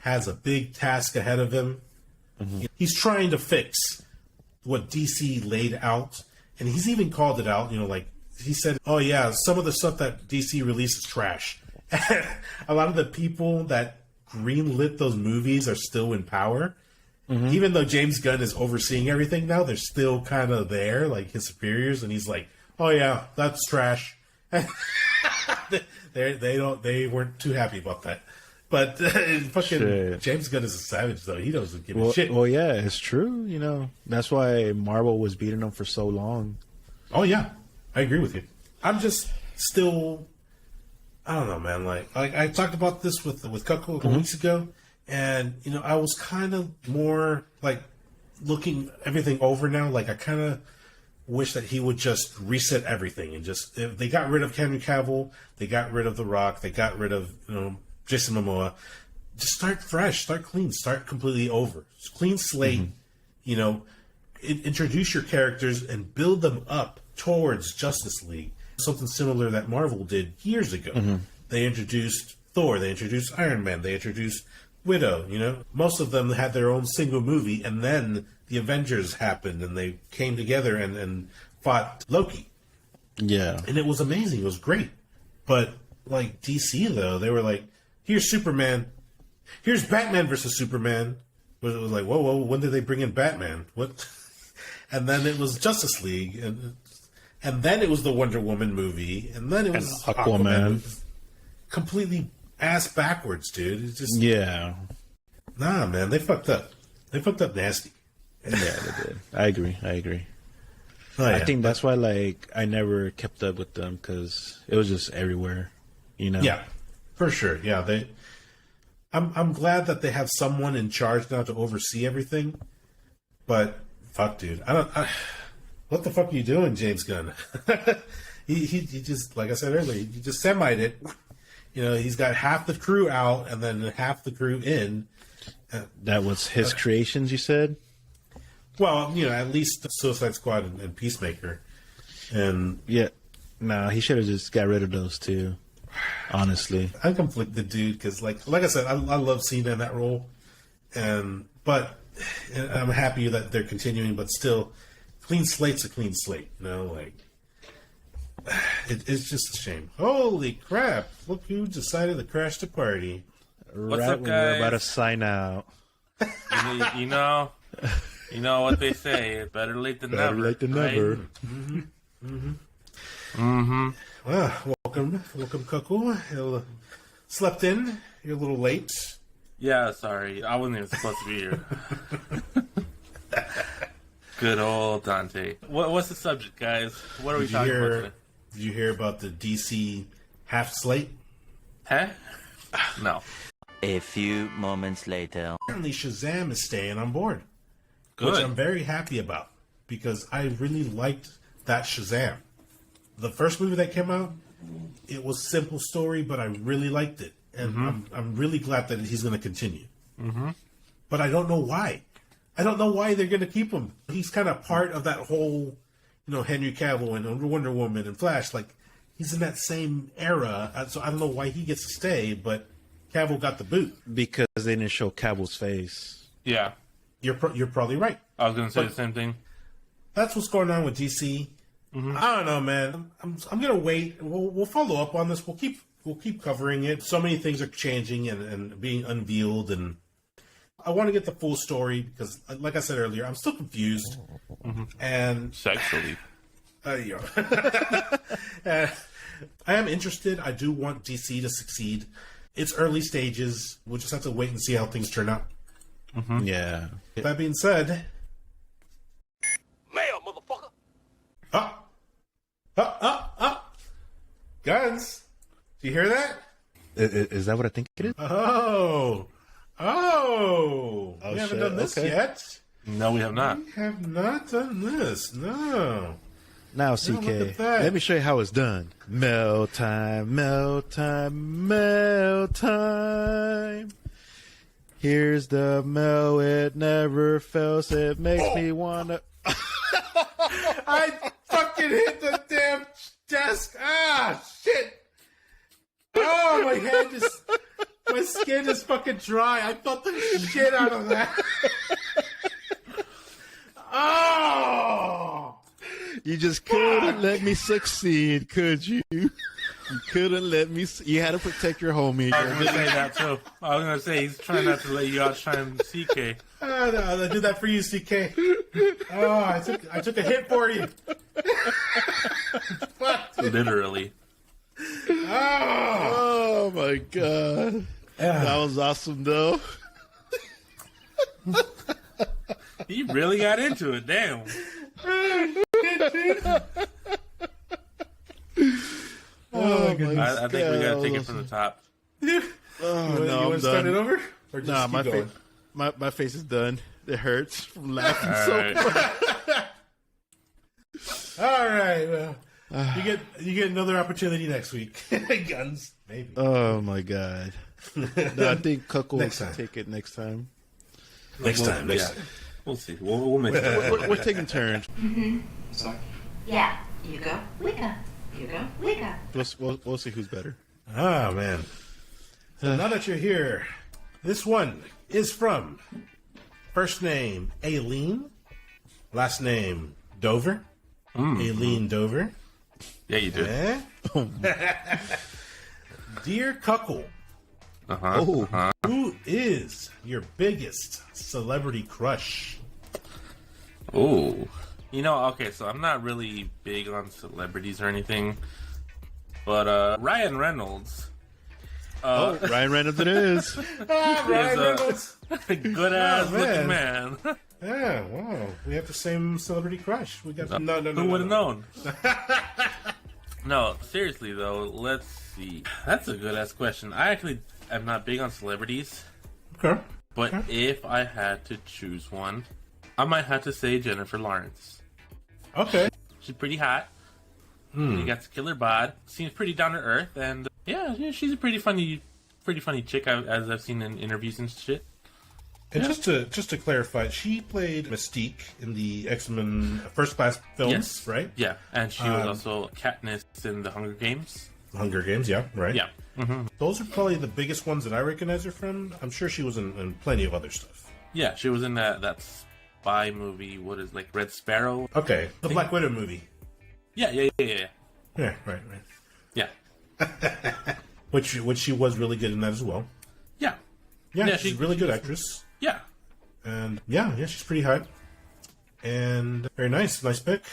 has a big task ahead of him. He's trying to fix what DC laid out, and he's even called it out. You know, like, he said, oh yeah, some of the stuff that DC released is trash. A lot of the people that greenlit those movies are still in power. Even though James Gunn is overseeing everything now, they're still kind of there, like his superiors, and he's like, oh yeah, that's trash. They weren't too happy about that. But fucking Shit. James Gunn is a savage, though. He doesn't give a shit. Well, yeah, it's true. You know, that's why Marvel was beating them for so long. Oh yeah, I agree with you. I'm just still, I don't know, man. Like I talked about this with Kuckle a couple weeks ago, and you know, I was kind of more like looking everything over now. Like, I kind of wish that he would just reset everything and just, if they got rid of Henry Cavill, they got rid of The Rock, they got rid of, you know, Jason Momoa. Just start fresh, start clean, start completely over. Clean slate, you know, introduce your characters and build them up towards Justice League. Something similar that Marvel did years ago. They introduced Thor, they introduced Iron Man, they introduced Widow, you know. Most of them had their own single movie, and then the Avengers happened and they came together and fought Loki. Yeah. And it was amazing. It was great. But, like, DC, though, they were like, here's Superman. Here's Batman versus Superman. It was like, whoa, when did they bring in Batman? What? And then it was Justice League. And then it was the Wonder Woman movie. And then it was Aquaman. Completely ass backwards, dude. It's just... Yeah. Nah, man. They fucked up. They fucked up nasty. Yeah, they did. I agree. Oh, yeah. I think that's why, like, I never kept up with them, because it was just everywhere, you know? Yeah, for sure. Yeah, I'm glad that they have someone in charge now to oversee everything. But fuck, dude, what the fuck are you doing, James Gunn? he just, like I said earlier, he just semi'd it. You know, he's got half the crew out and then half the crew in. That was his creations, you said? Well, you know, at least Suicide Squad and Peacemaker. And yeah, no, he should have just got rid of those two. Honestly, I'm conflicted, dude, because like I said, I love Cena in that role, but And I'm happy that they're continuing, but still, clean slate's a clean slate. You know, like it's just a shame. Holy crap! Look who decided to crash the party. What's up, when we're guys? about to sign out. You know what they say. Better late than Better never. late than right? never. Welcome, Kuckle. You slept in. You're a little late. Yeah, sorry. I wasn't even supposed to be here. Good old Dante. What's the subject, guys? What are we talking about today? Did you hear about the DC half slate? Huh? No. A few moments later. Apparently, Shazam is staying on board, Good. which I'm very happy about because I really liked that Shazam. The first movie that came out, it was simple story, but I really liked it, and I'm really glad that he's going to continue. Mm-hmm. But I don't know why. I don't know why they're going to keep him. He's kind of part of that whole, Henry Cavill and Wonder Woman and Flash. Like, he's in that same era, so I don't know why he gets to stay, but Cavill got the boot. Because they didn't show Cavill's face. Yeah. You're probably right. I was going to say the same thing. That's what's going on with DC. Mm-hmm. I don't know, man. I'm gonna wait. We'll follow up on this. We'll keep covering it. So many things are changing and being unveiled, and I want to get the full story because, like I said earlier, I'm still confused. Mm-hmm. And Sexually. I am interested. I do want DC to succeed. It's early stages. We'll just have to wait and see how things turn out. Mm-hmm. Yeah. That being said, Mail, motherfucker. Guns. Do you hear that? Is that what I think it is? Oh, we haven't shit. done this Okay. yet. No, we have not. We have not done this. No. Now, look CK, at that. let me show you how it's done. Mail time, mail time, mail time. Here's the mail, it never fails. It makes me wanna... I fucking hit the damn desk. Ah, shit. Oh, my skin is fucking dry. I felt the shit out of that. Oh. You just couldn't let me succeed, could you? You couldn't let me... You had to protect your homie. I was going to say that, too. I was going to say, he's trying not to let you outshine CK. Oh, no, I'll do that for you, CK. Oh, I took a hit for you. Literally. Oh, my God. That was awesome, though. He really got into it, damn. Oh, my God. I think we got to take it from the top. Oh, You no, want I'm to start it done. over? Or just Nah, keep going? my face is done. It hurts from laughing All so right. much. All right. Well, you get another opportunity next week. Guns, maybe. Oh, my God. No, I think Kuckle Next will time. take it next time. Next time. Yeah. We'll see. We'll make it. We're taking turns. Sorry? Yeah. You go. We go. You go. We go. We'll see who's better. Ah, man. So now that you're here, this one is from first name Aileen, last name Dover. Aileen Dover. Yeah, you do. Eh? Dear Kuckle, Uh-huh. who is your biggest celebrity crush? Oh. Okay, so I'm not really big on celebrities or anything, but Ryan Reynolds Ryan Reynolds it is. Ryan Reynolds. a good-ass Oh, looking man. Yeah, wow. We have the same celebrity crush. We got no. Who would have known? No, seriously, though, let's see. That's a good-ass question. I actually am not big on celebrities, Okay. but if I had to choose one, I might have to say Jennifer Lawrence. Okay. She's pretty hot. She got the killer bod. Seems pretty down to earth, and yeah, she's a pretty funny chick as I've seen in interviews and shit. And just to clarify, she played Mystique in the X-Men First Class films, Yes. right? Yeah, and she was also Katniss in the Hunger Games. Hunger Games, yeah, right. Yeah. Those are probably the biggest ones that I recognize her from. I'm sure she was in plenty of other stuff. Yeah, she was in that spy movie. What is like Red Sparrow? Okay, the Black Widow movie. Yeah. Yeah, right. Yeah. Which she was really good in that as well. Yeah. Yeah, she's a really good actress. Yeah. And yeah, she's pretty hot. And very nice pick.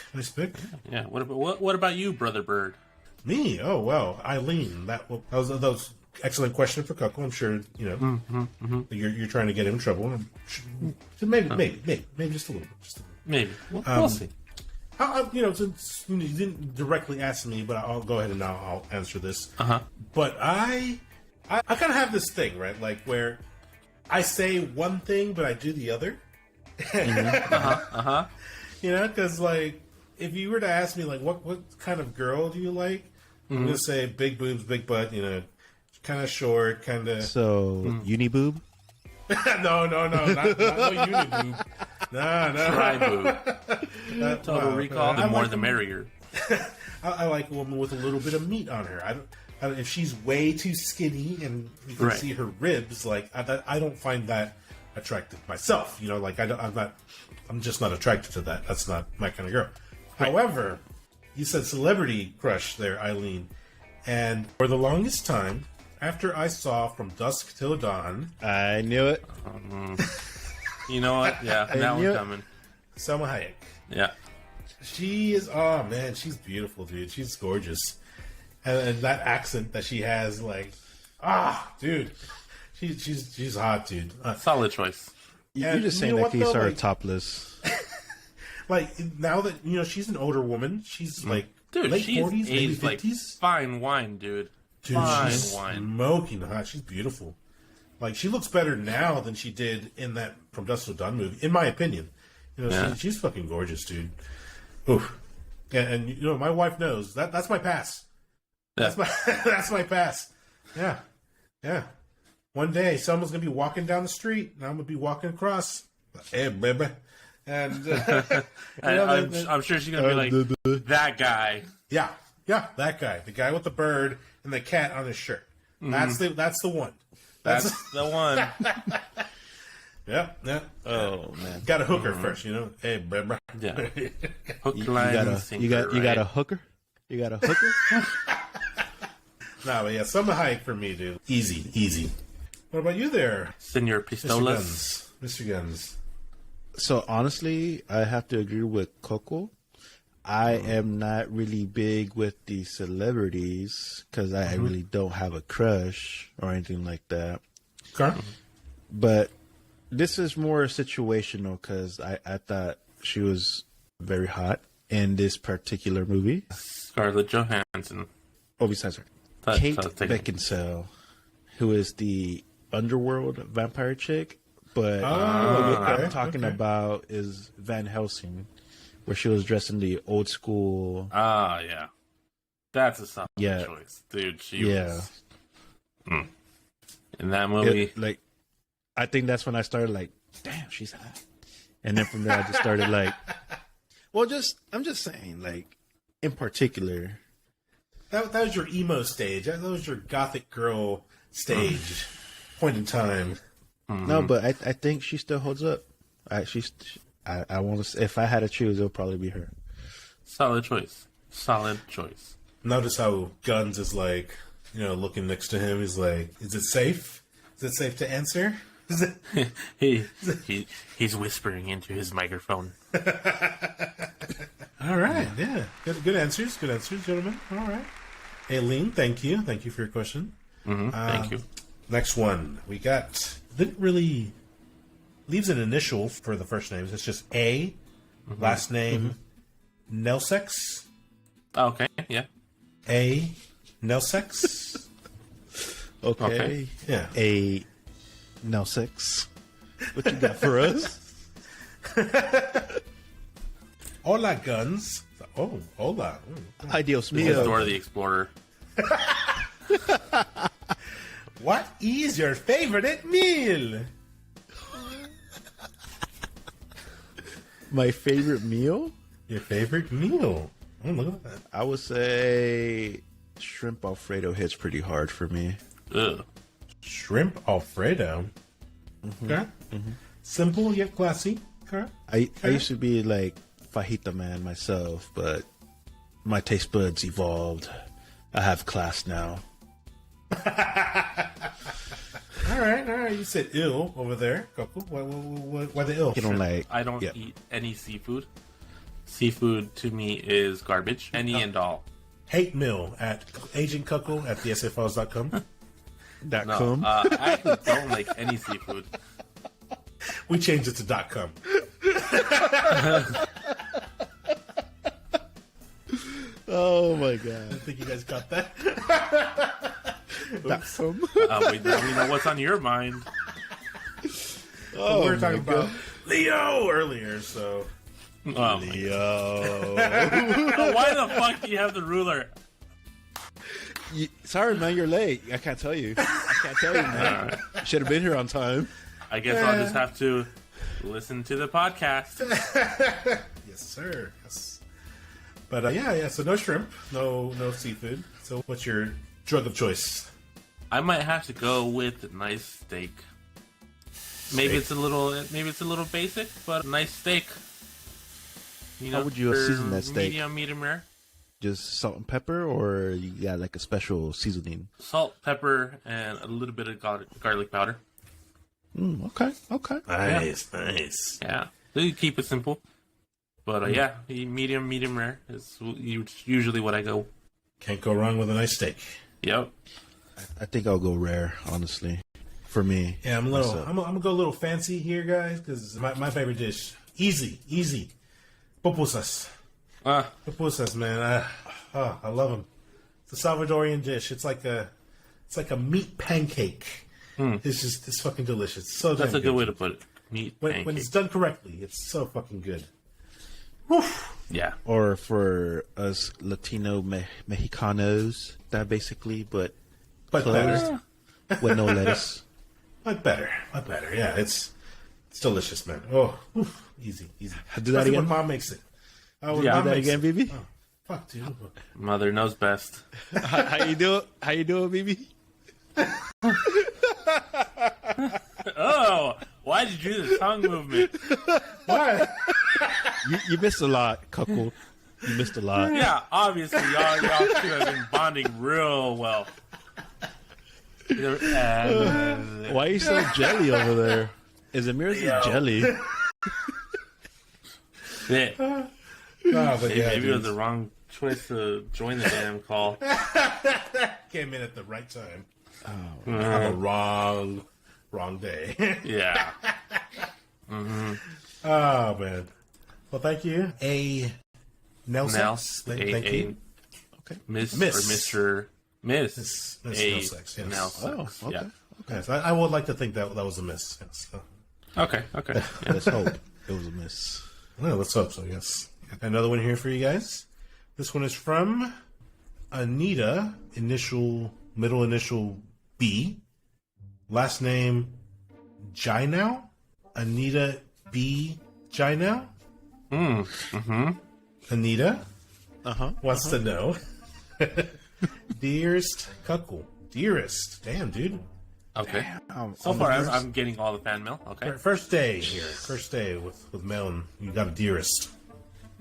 Yeah. What about you, Brother Bird? Me? Oh wow, Eileen. That was excellent question for Kuckle. I'm sure you're trying to get him in trouble. Maybe just a little bit. Maybe we'll see. Since you didn't directly ask me, but I'll go ahead and I'll answer this. But I kind of have this thing, right? Like where I say one thing, but I do the other. Because like if you were to ask me like what kind of girl do you like, I'm gonna say big boobs, big butt. Kind of short, kind of. So Uniboob. No, not Uniboob. No. Try boob. Total Recall. The more, the merrier. I like a woman with a little bit of meat on her. I don't, if she's way too skinny and you can see her ribs, like I don't find that attractive myself. I'm just not attracted to that. That's not my kind of girl. Right. However, you said celebrity crush there, Eileen, and for the longest time, after I saw From Dusk Till Dawn, I knew it. You know what? Yeah, that one's coming. Selma Hayek. Yeah. She is, oh man, she's beautiful, dude. She's gorgeous. And that accent that she has, like, dude. She's hot, dude. Solid choice. You're just saying that these are topless. Like, now that, she's an older woman, she's like, dude, late she's 40s, maybe aged 50s. like fine wine, dude. Dude, she's smoking hot. She's beautiful. Like, she looks better now than she did in that From Dusk Till Dawn movie, in my opinion. She's fucking gorgeous, dude. Oof. And my wife knows that's my pass. Yeah. That's my pass. Yeah. One day, someone's gonna be walking down the street, and I'm gonna be walking across. Hey, baby. And I'm sure she's gonna be like that guy. Yeah, that guy, the guy with the bird and the cat on his shirt. That's the one. That's the one. Yeah. Oh man, got to hook her first, Hey, baby. Yeah. Hook, line, and sinker, you got a hooker. You got a hooker. Nah, but yeah, Selma Hayek for me, dude. Easy. What about you there, Senor Pistolas? Mr. GUNzz? So honestly, I have to agree with Coco. I am not really big with the celebrities because I really don't have a crush or anything like that. Okay. But this is more situational because I thought she was very hot in this particular movie. Scarlett Johansson. Oh, besides her. Kate Beckinsale, who is the underworld vampire chick. But what I'm talking about is Van Helsing, where she was dressed in the old school. Yeah. That's a solid choice. Dude, she was... In that movie... I think that's when I started like, damn, she's hot. And then from there, I just started like... I'm just saying, like, in particular... That was your emo stage. That was your gothic girl stage. Point in time. No, but I think she still holds up. I want to. If I had to choose, it'll probably be her. Solid choice. Notice how gUNzz is like, looking next to him. He's like, "Is it safe? Is it safe to answer?" He's whispering into his microphone. All right, yeah, good answers, gentlemen. All right, Aileen, thank you for your question. Thank you. Next one we got. Didn't really leaves an initial for the first names. It's just A, last name Nelsex. Okay, yeah. A Nelsex. Okay. Yeah. A Nelsex. What you got for us? Hola, gUNzz. Oh, hola. Ideal This is Smio. Dora the Explorer. What is your favorite meal? My favorite meal? Your favorite meal? Oh, look at that. I would say shrimp Alfredo hits pretty hard for me. Ugh. Shrimp Alfredo. Okay. Simple yet classy. Okay. I used to be like fajita man myself, but my taste buds evolved. I have class now. All right. You said ill over there, Kuckle. Why the ill? You don't like? I don't eat any seafood. Seafood to me is garbage. Any and all. Hate mail at AgentKuckle at thesfiles.com. .com. I actually don't like any seafood. We changed it to .com. Oh my I god. think you guys got that. .com. We know what's on your mind. We were talking about Leo earlier, so. Oh, Yo. why the fuck do you have the ruler? Sorry, man, you're late. I can't tell you. Man. Should have been here on time. I guess I'll just have to listen to the podcast. Yes, sir. Yes. But yeah. So no shrimp, no seafood. So what's your drug of choice? I might have to go with a nice steak. Maybe it's a little basic, but a nice steak. How would you season that steak? Medium rare. Just salt and pepper, or you got like a special seasoning? Salt, pepper, and a little bit of garlic powder. Okay. Nice. Yeah, so you keep it simple. But medium rare is usually what I go. Can't go wrong with a nice steak. Yep. I think I'll go rare, honestly. For me. Yeah, I'm gonna go a little fancy here, guys, because my favorite dish, easy, pupusas. Pupusas, man. I love them. It's a Salvadorian dish. It's like a meat pancake. It's fucking delicious. So That's a good good way to put it. Meat pancake. When it's done correctly, it's so fucking good. Whew. Yeah. Or for us Latino Mexicanos, that basically, but Better. with no lettuce. But better. Yeah, it's delicious, man. Oh, easy. Do that Especially again? when mom makes it. Do that again, BB? Oh, fuck, dude. Mother knows best. How you do it? How you doing, BB? Oh, why did you do the tongue movement? What? You missed a lot, Kuckle. You missed a lot. Yeah, obviously y'all two have been bonding real well. Why are you so jelly over there? Is Amir's jelly? Shit. But yeah, Maybe it was the wrong choice to join the damn call. came in at the right time. On the wrong day. Yeah. Oh man. Well, thank you, Nelson. Thank you. Okay. Miss Miss. or Mr. Miss. Miss A. Nelsex, yes. Nelsex, Oh, okay. Yeah. Yes, I would like to think that was a miss. Yes. Okay. Yeah. Let's hope it was a miss. Well, let's hope so. Yes. Another one here for you guys. This one is from Anita. Middle initial B. Last name Jinow. Anita B. Jinow. Anita wants to know. Dearest Kuckle. Dearest. Damn, dude. Okay. Damn. So far, I'm getting all the fan mail. Okay. First day here. First day with Melon. You got a dearest.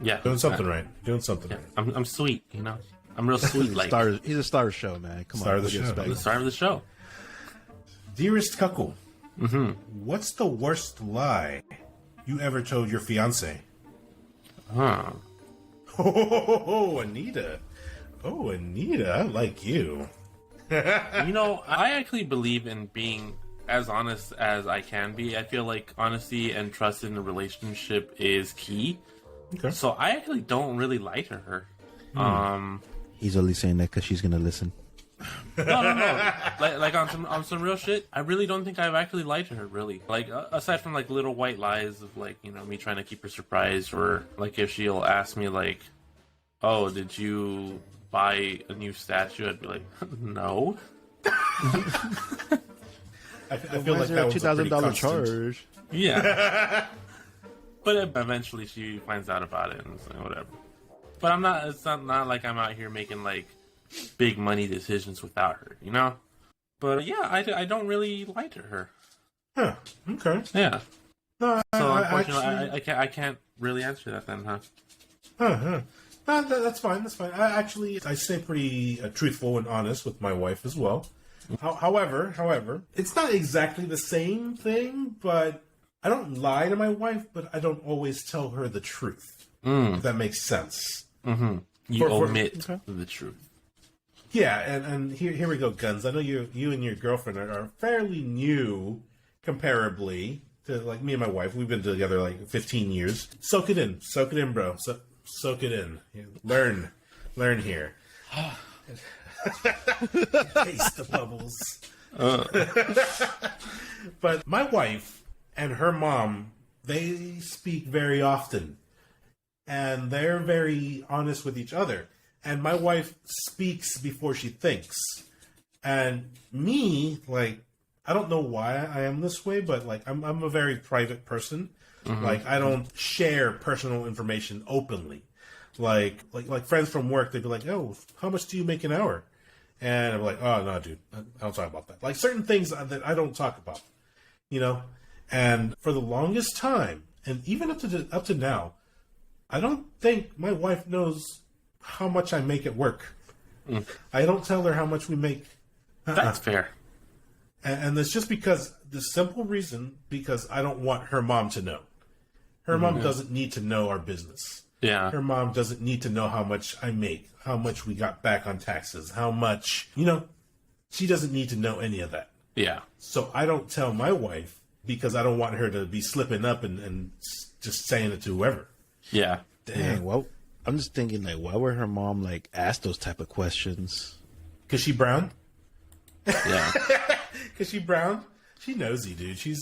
Yeah. Doing something right. Doing something Yeah. right. I'm sweet, you know? I'm real sweet like. He's a star of the show, man. Come Star on. of the what do you show. expect? The star of the show. Dearest Kuckle. What's the worst lie you ever told your fiancé? Huh. Oh, Anita. Oh, Anita. I like you. You know, I actually believe in being as honest as I can be. I feel like honesty and trust in a relationship is key. Okay. So I actually don't really lie to her. He's only saying that because she's gonna listen. No. Like on some real shit. I really don't think I've actually lied to her. Really, like aside from like little white lies of like, you know, me trying to keep her surprised, or like if she'll ask me like, "Oh, did you buy a new statue?" I'd be like, "No." I feel Why like is there that a was a pretty $2,000 constant. charge? Yeah. But eventually she finds out about it and so whatever. But I'm not. It's not like I'm out here making like big money decisions without her, you know. But yeah, I don't really lie to her. Huh. Okay. Yeah. No, So I unfortunately, actually, I can't really answer that then, huh? huh. No, that's fine. That's fine. I stay pretty truthful and honest with my wife as well. However, it's not exactly the same thing, but I don't lie to my wife, but I don't always tell her the truth. If that makes sense. Mm-hmm. You omit the truth. Yeah, and here we go, Gunz. I know you and your girlfriend are fairly new, comparably to like me and my wife. We've been together like 15 years. Soak it in, bro. Soak it in. Learn here. Taste the bubbles. But my wife and her mom, they speak very often, and they're very honest with each other. And my wife speaks before she thinks. And me, like, I don't know why I am this way, but like, I'm a very private person. Like, I don't share personal information openly. Like friends from work, they'd be like, "Oh, how much do you make an hour?" And I'm like, "Oh no, dude, I don't talk about that." Like certain things that I don't talk about, you know. And for the longest time, and even up to now, I don't think my wife knows how much I make at work. I don't tell her how much we make. That's fair. And it's just because the simple reason because I don't want her mom to know. Her mom doesn't need to know our business. Yeah. Her mom doesn't need to know how much I make, how much we got back on taxes, how much, you know, she doesn't need to know any of that. Yeah. So I don't tell my wife because I don't want her to be slipping up and just saying it to whoever. Yeah. Dang, well, I'm just thinking, like, why would her mom, like, ask those type of questions? Because she brown? Yeah. Because she brown? She nosy, dude.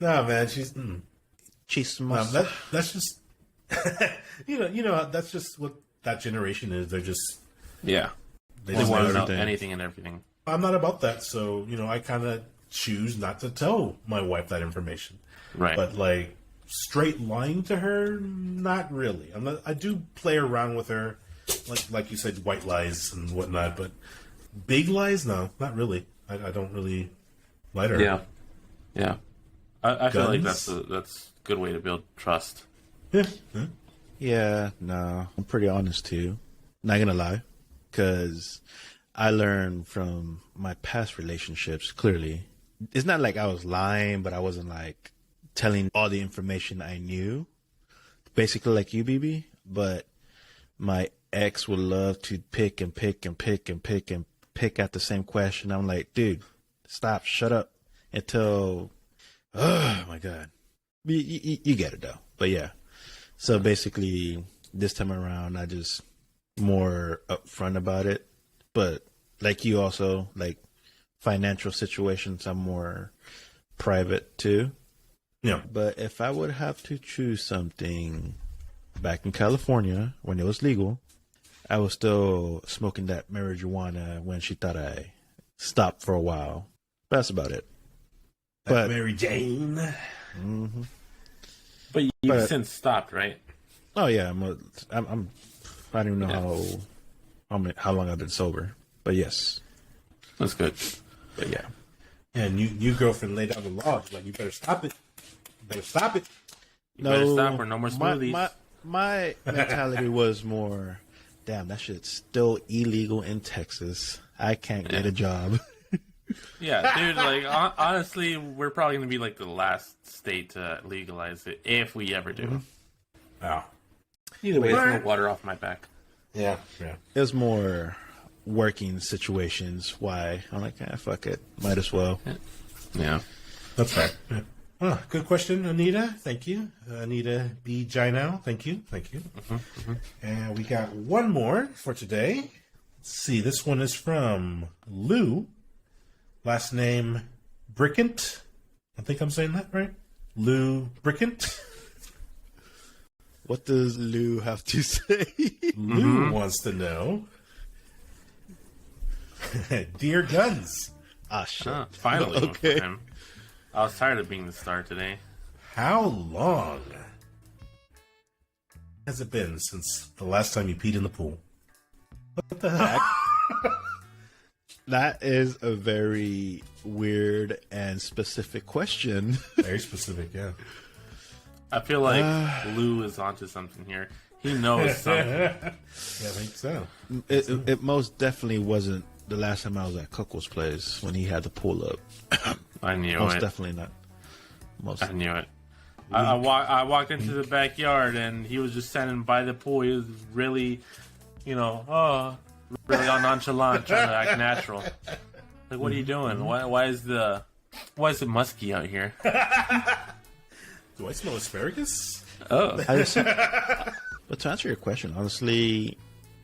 Nah, man, she's... She's that's just... you know, that's just what that generation is. They're just... Yeah. They They just want know to know everything. anything and everything. I'm not about that, so, you know, I kind of choose not to tell my wife that information. Right. But, like, straight lying to her, not really. I do play around with her, like you said, white lies and whatnot, but big lies, no, not really. I don't really lie to her. Yeah. Yeah. I feel like Guns? that's a good way to build trust. Yeah. Yeah, no, I'm pretty honest too. Not gonna lie, because I learned from my past relationships. Clearly, it's not like I was lying, but I wasn't like telling all the information I knew. Basically, like you, BB. But my ex would love to pick at the same question. I'm like, dude, stop, shut up, until. Oh my god, you get it though. But yeah. So basically, this time around, I just more upfront about it. But like you also, like financial situations, I'm more private too. Yeah. But if I would have to choose something back in California when it was legal, I was still smoking that marijuana when she thought I stopped for a while. That's about it. But Mary Jane. Mm-hmm. But you've since stopped, right? Oh yeah, I don't even know how long I've been sober, but yes, That's good. but yeah. And you girlfriend laid out the law. She's like, you better stop it. You better stop it. You better stop or no more smoothies. My mentality was more, damn, that shit's still illegal in Texas. I can't get a job. Yeah, dude, like, honestly, we're probably going to be, like, the last state to legalize it, if we ever do. Oh. Either way, it's no water off my back. Yeah. There's more working situations why I'm like, fuck it, might as well. Yeah. That's fair. Yeah. Oh, good question, Anita. Thank you. Anita B. Ginow. Thank you. And we got one more for today. Let's see. This one is from Lou. Last name Brickant. I think I'm saying that right. Lou Brickant. What does Lou have to say? Lou wants to know. Dear Guns, Ah, shit. Finally, one for Okay. him. I was tired of being the star today. how long has it been since the last time you peed in the pool? What the heck? That is a very weird and specific question. Very specific, yeah. I feel like Lou is onto something here. He knows something. Yeah, I think so. It most definitely wasn't the last time I was at Kuckle's place when he had the pool up. I knew Most it. definitely not. I knew it. I walked into the backyard and he was just standing by the pool. He was really, really nonchalant, trying to act natural. Like, what are you doing? Why is it musky out here? Do I smell asparagus? Oh, But to answer your question, honestly,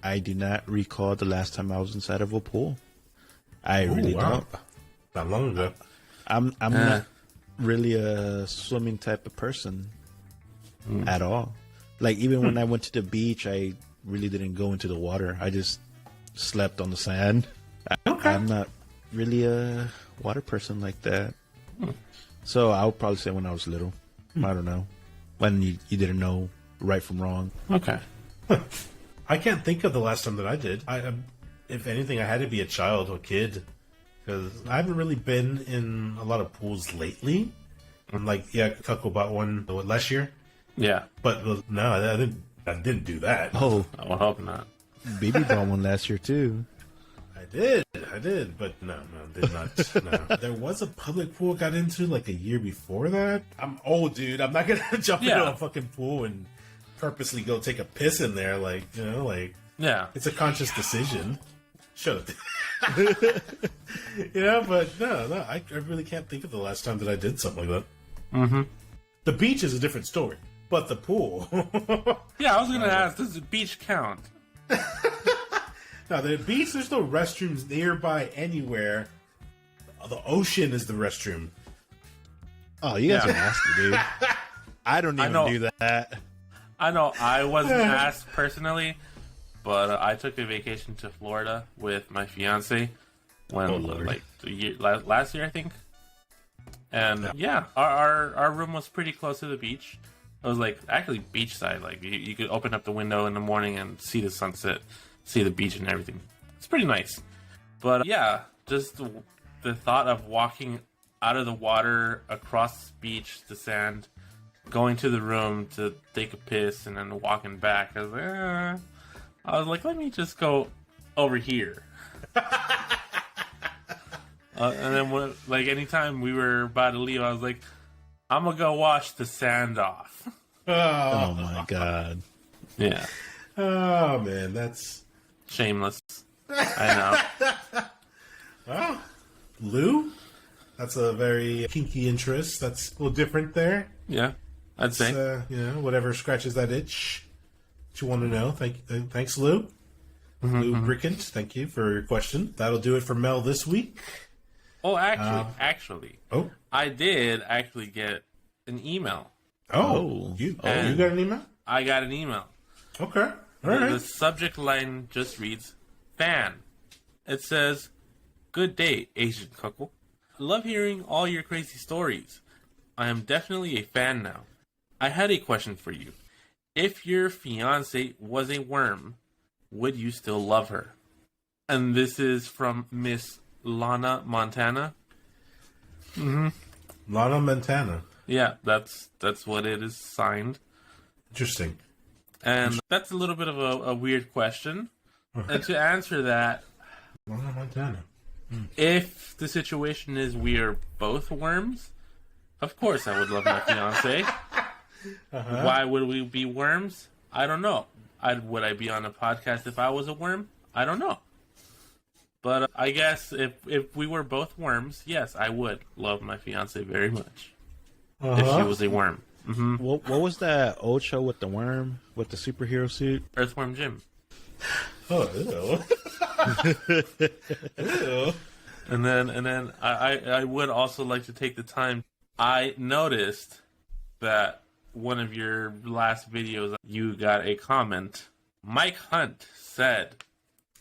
I do not recall the last time I was inside of a pool. I really don't. Not long ago. I'm not really a swimming type of person at all. Like, even when I went to the beach, I really didn't go into the water. I just slept on the sand. I'm not really a water person like that. So I would probably say when I was little. I don't know. When you didn't know right from wrong. okay. I can't think of the last time that I did. If anything, I had to be a child or a kid. Because I haven't really been in a lot of pools lately. I'm like, Kuckle bought one last year. Yeah. But no, I didn't do that. Oh, I would hope not. BB bought one last year too. I did, but no, did not. No. There was a public pool I got into like a year before that. I'm old, dude. I'm not gonna jump into a fucking pool and purposely go take a piss in there. Like, Yeah. it's a conscious decision. Shut up. But no, I really can't think of the last time that I did something like that. Mm-hmm. The beach is a different story, but the pool. Yeah, I was gonna ask, does the beach count? Now, the beach, there's no restrooms nearby anywhere. The ocean is the restroom. Oh, you guys are nasty, dude. I don't even do that. I know I wasn't asked personally, but I took a vacation to Florida with my fiance when last year, I think. And our room was pretty close to the beach. It was like actually beachside. Like you could open up the window in the morning and see the sunset, see the beach and everything. It's pretty nice. But just the thought of walking out of the water, across the beach, the sand, going to the room to take a piss, and then walking back. I was like, let me just go over here. And then, anytime we were about to leave, I was like, I'm gonna go wash the sand off. Oh my god. Yeah. Oh, man, that's Shameless. I know. Well, Lou, that's a very kinky interest. That's a little different there. Yeah, I'd say. Whatever scratches that itch that you want to know. Thanks, Lou. Lou Brickant, thank you for your question. That'll do it for Mel this week. Oh, actually. Oh. I did actually get an email. You got an email? I got an email. Okay. All right. The subject line just reads, fan. It says, good day, AgentKuckle. I love hearing all your crazy stories. I am definitely a fan now. I had a question for you. If your fiancé was a worm, would you still love her? And this is from Miss Lana Montana. Mm-hmm. Lana Montana. Yeah, that's what it is signed. Interesting. And that's a little bit of a weird question. And to answer that, Lana Montana. If the situation is we are both worms, of course I would love my fiance. Why would we be worms? I don't know. Would I be on a podcast if I was a worm? I don't know. But I guess if we were both worms, yes, I would love my fiance very much. If she was a worm. Mm-hmm. What was that old show with the worm with the superhero suit? Earthworm Jim. Oh, ew. Ew. And then I would also like to take the time. I noticed that one of your last videos, you got a comment. Mike Hunt said,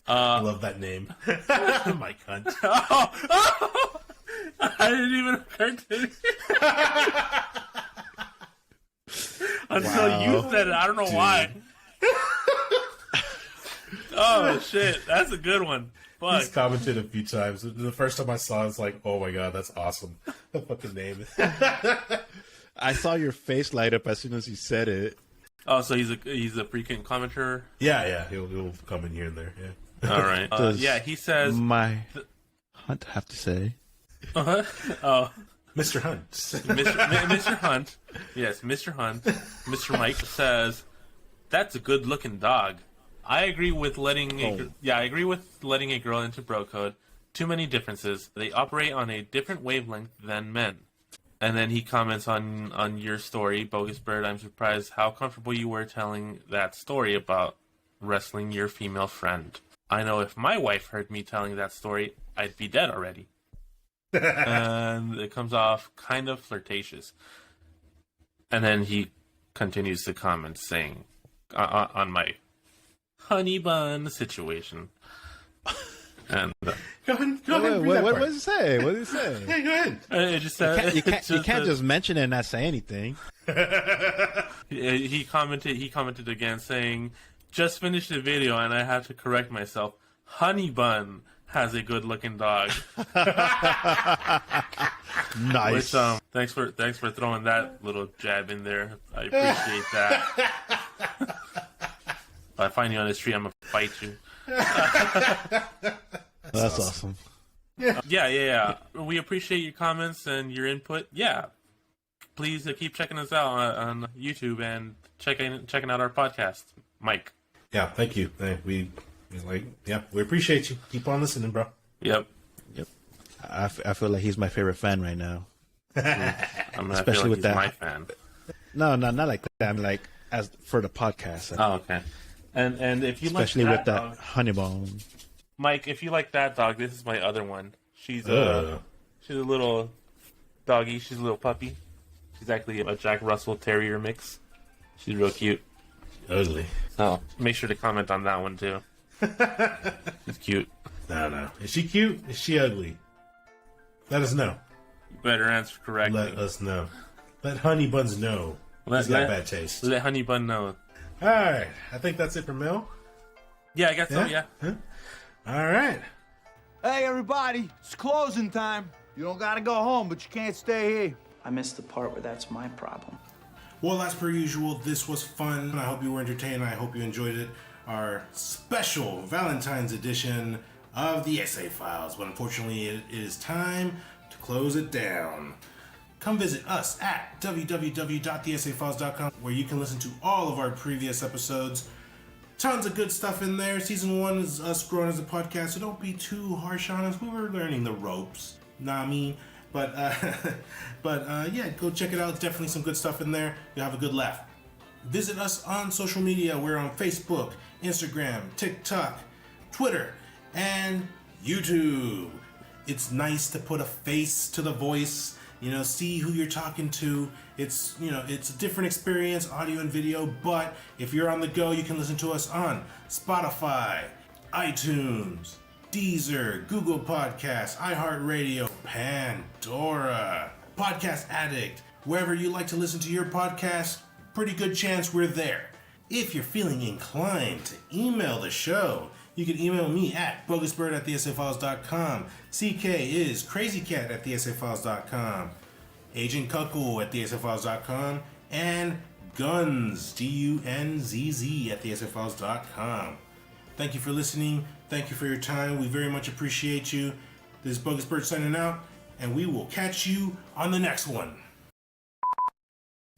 I love that name. Mike Hunt. Oh, I didn't even occur to me. Until you said it. I don't know why. Oh, shit. That's a good one. Fuck. He's commented a few times. The first time I saw it, I was like, oh my god, that's awesome. The fucking name. I saw your face light up as soon as you said it. Oh, so he's a frequent commenter. Yeah. He'll come in here and there. Yeah. All right. Yeah, he says. My Hunt have to say. Oh. Mr. Hunt. Mr. Hunt. Yes, Mr. Hunt. Mr. Mike says, "That's a good-looking dog. I agree with letting a girl into bro code. Too many differences. They operate on a different wavelength than men." And then he comments on your story, BogusBird. I'm surprised how comfortable you were telling that story about wrestling your female friend. I know if my wife heard me telling that story, I'd be dead already. And it comes off kind of flirtatious. And then he continues to comment saying, on my honey bun situation. And Go ahead. What did it say? What did it say? Hey, go ahead. it just said, You can't just mention it and not say anything. He commented again saying, "Just finished the video and I had to correct myself. Honey Bun has a good looking dog." Nice. Which, thanks for throwing that little jab in there. I appreciate that. If I find you on the street, I'm gonna fight you. That's awesome. Yeah. We appreciate your comments and your input. Yeah. Please keep checking us out on YouTube and checking out our podcast, Mike. Yeah, thank you. We appreciate you. Keep on listening, bro. Yep. I feel like he's my favorite fan right now. Especially with that. My fan. No, not like that. I'm like as for the podcast. Oh, okay. And if you especially like with that dog, honey bone, Mike, if you like that dog, this is my other one. She's a little doggy. She's a little puppy. She's actually a Jack Russell Terrier mix. She's real cute. Ugly. So make sure to comment on that one too. She's cute. No. Is she cute? Is she ugly? Let us know. You better answer correctly. Let us know. Let Honey Buns know. He's got bad taste. Let Honey Bun know. All right. I think that's it for Mel. Yeah, I guess so, yeah. Huh? All right. Hey, everybody, it's closing time. You don't gotta go home, but you can't stay here. I missed the part where that's my problem. Well, as per usual, this was fun. I hope you were entertained. I hope you enjoyed it. Our special Valentine's edition of the Essay Files. But unfortunately, it is time to close it down. Come visit us at www.theessayfiles.com, where you can listen to all of our previous episodes. Tons of good stuff in there. Season 1 is us growing as a podcast, so don't be too harsh on us. We were learning the ropes. Nah, me. But yeah, go check it out. Definitely some good stuff in there. You'll have a good laugh. Visit us on social media. We're on Facebook, Instagram, TikTok, Twitter, and YouTube. It's nice to put a face to the voice. See who you're talking to. It's a different experience, audio and video, but if you're on the go, you can listen to us on Spotify, iTunes, Deezer, Google Podcasts, iHeartRadio, Pandora, Podcast Addict. Wherever you like to listen to your podcast, pretty good chance we're there. If you're feeling inclined to email the show, you can email me at BogusBird@theessayfiles.com. CK is CrazyKat@theessayfiles.com. AgentKuckle@theessayfiles.com. And gUNzz, gUNzz @theessayfiles.com. Thank you for listening. Thank you for your time. We very much appreciate you. This is BogusBird signing out, and we will catch you on the next one.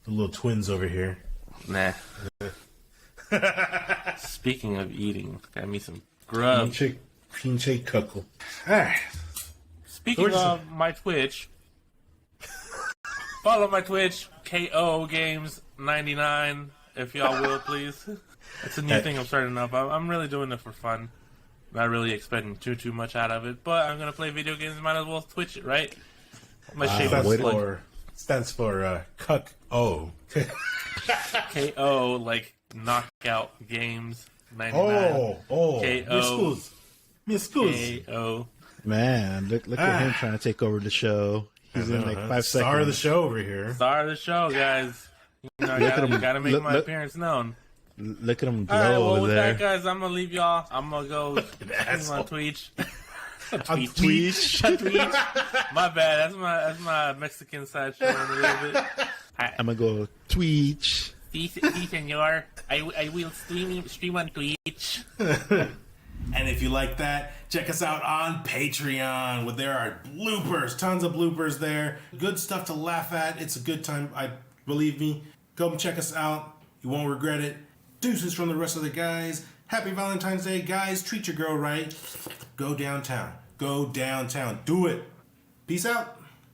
The little twins over here. Nah. Speaking of eating, got me some grub. Fiancé Kuckle. Alright. Speaking of my Twitch, follow my Twitch, KO Games 99, if y'all will, please. It's a new thing I'm starting up. I'm really doing it for fun. Not really expecting too much out of it, but I'm gonna play video games. Might as well Twitch it, right? My stands for Cuck O. KO, like knockout games 99. KO. Miss Schools. KO. Man, look at him trying to take over the show. He's in like 5 seconds. Star of the show over here. Star of the show, guys. I gotta make my appearance known. Look at him glow All right, well, over with there. that, guys, I'm gonna leave y'all. I'm gonna go on Twitch. Twitch. My bad. That's my Mexican side showing a little bit. I'm gonna go Twitch. Sí, señor. I will stream on Twitch. And if you like that, check us out on Patreon, where there are bloopers, tons of bloopers there. Good stuff to laugh at. It's a good time, believe me. Come check us out. You won't regret it. Deuces from the rest of the guys. Happy Valentine's Day, guys. Treat your girl right. Go downtown. Go downtown. Do it. Peace out.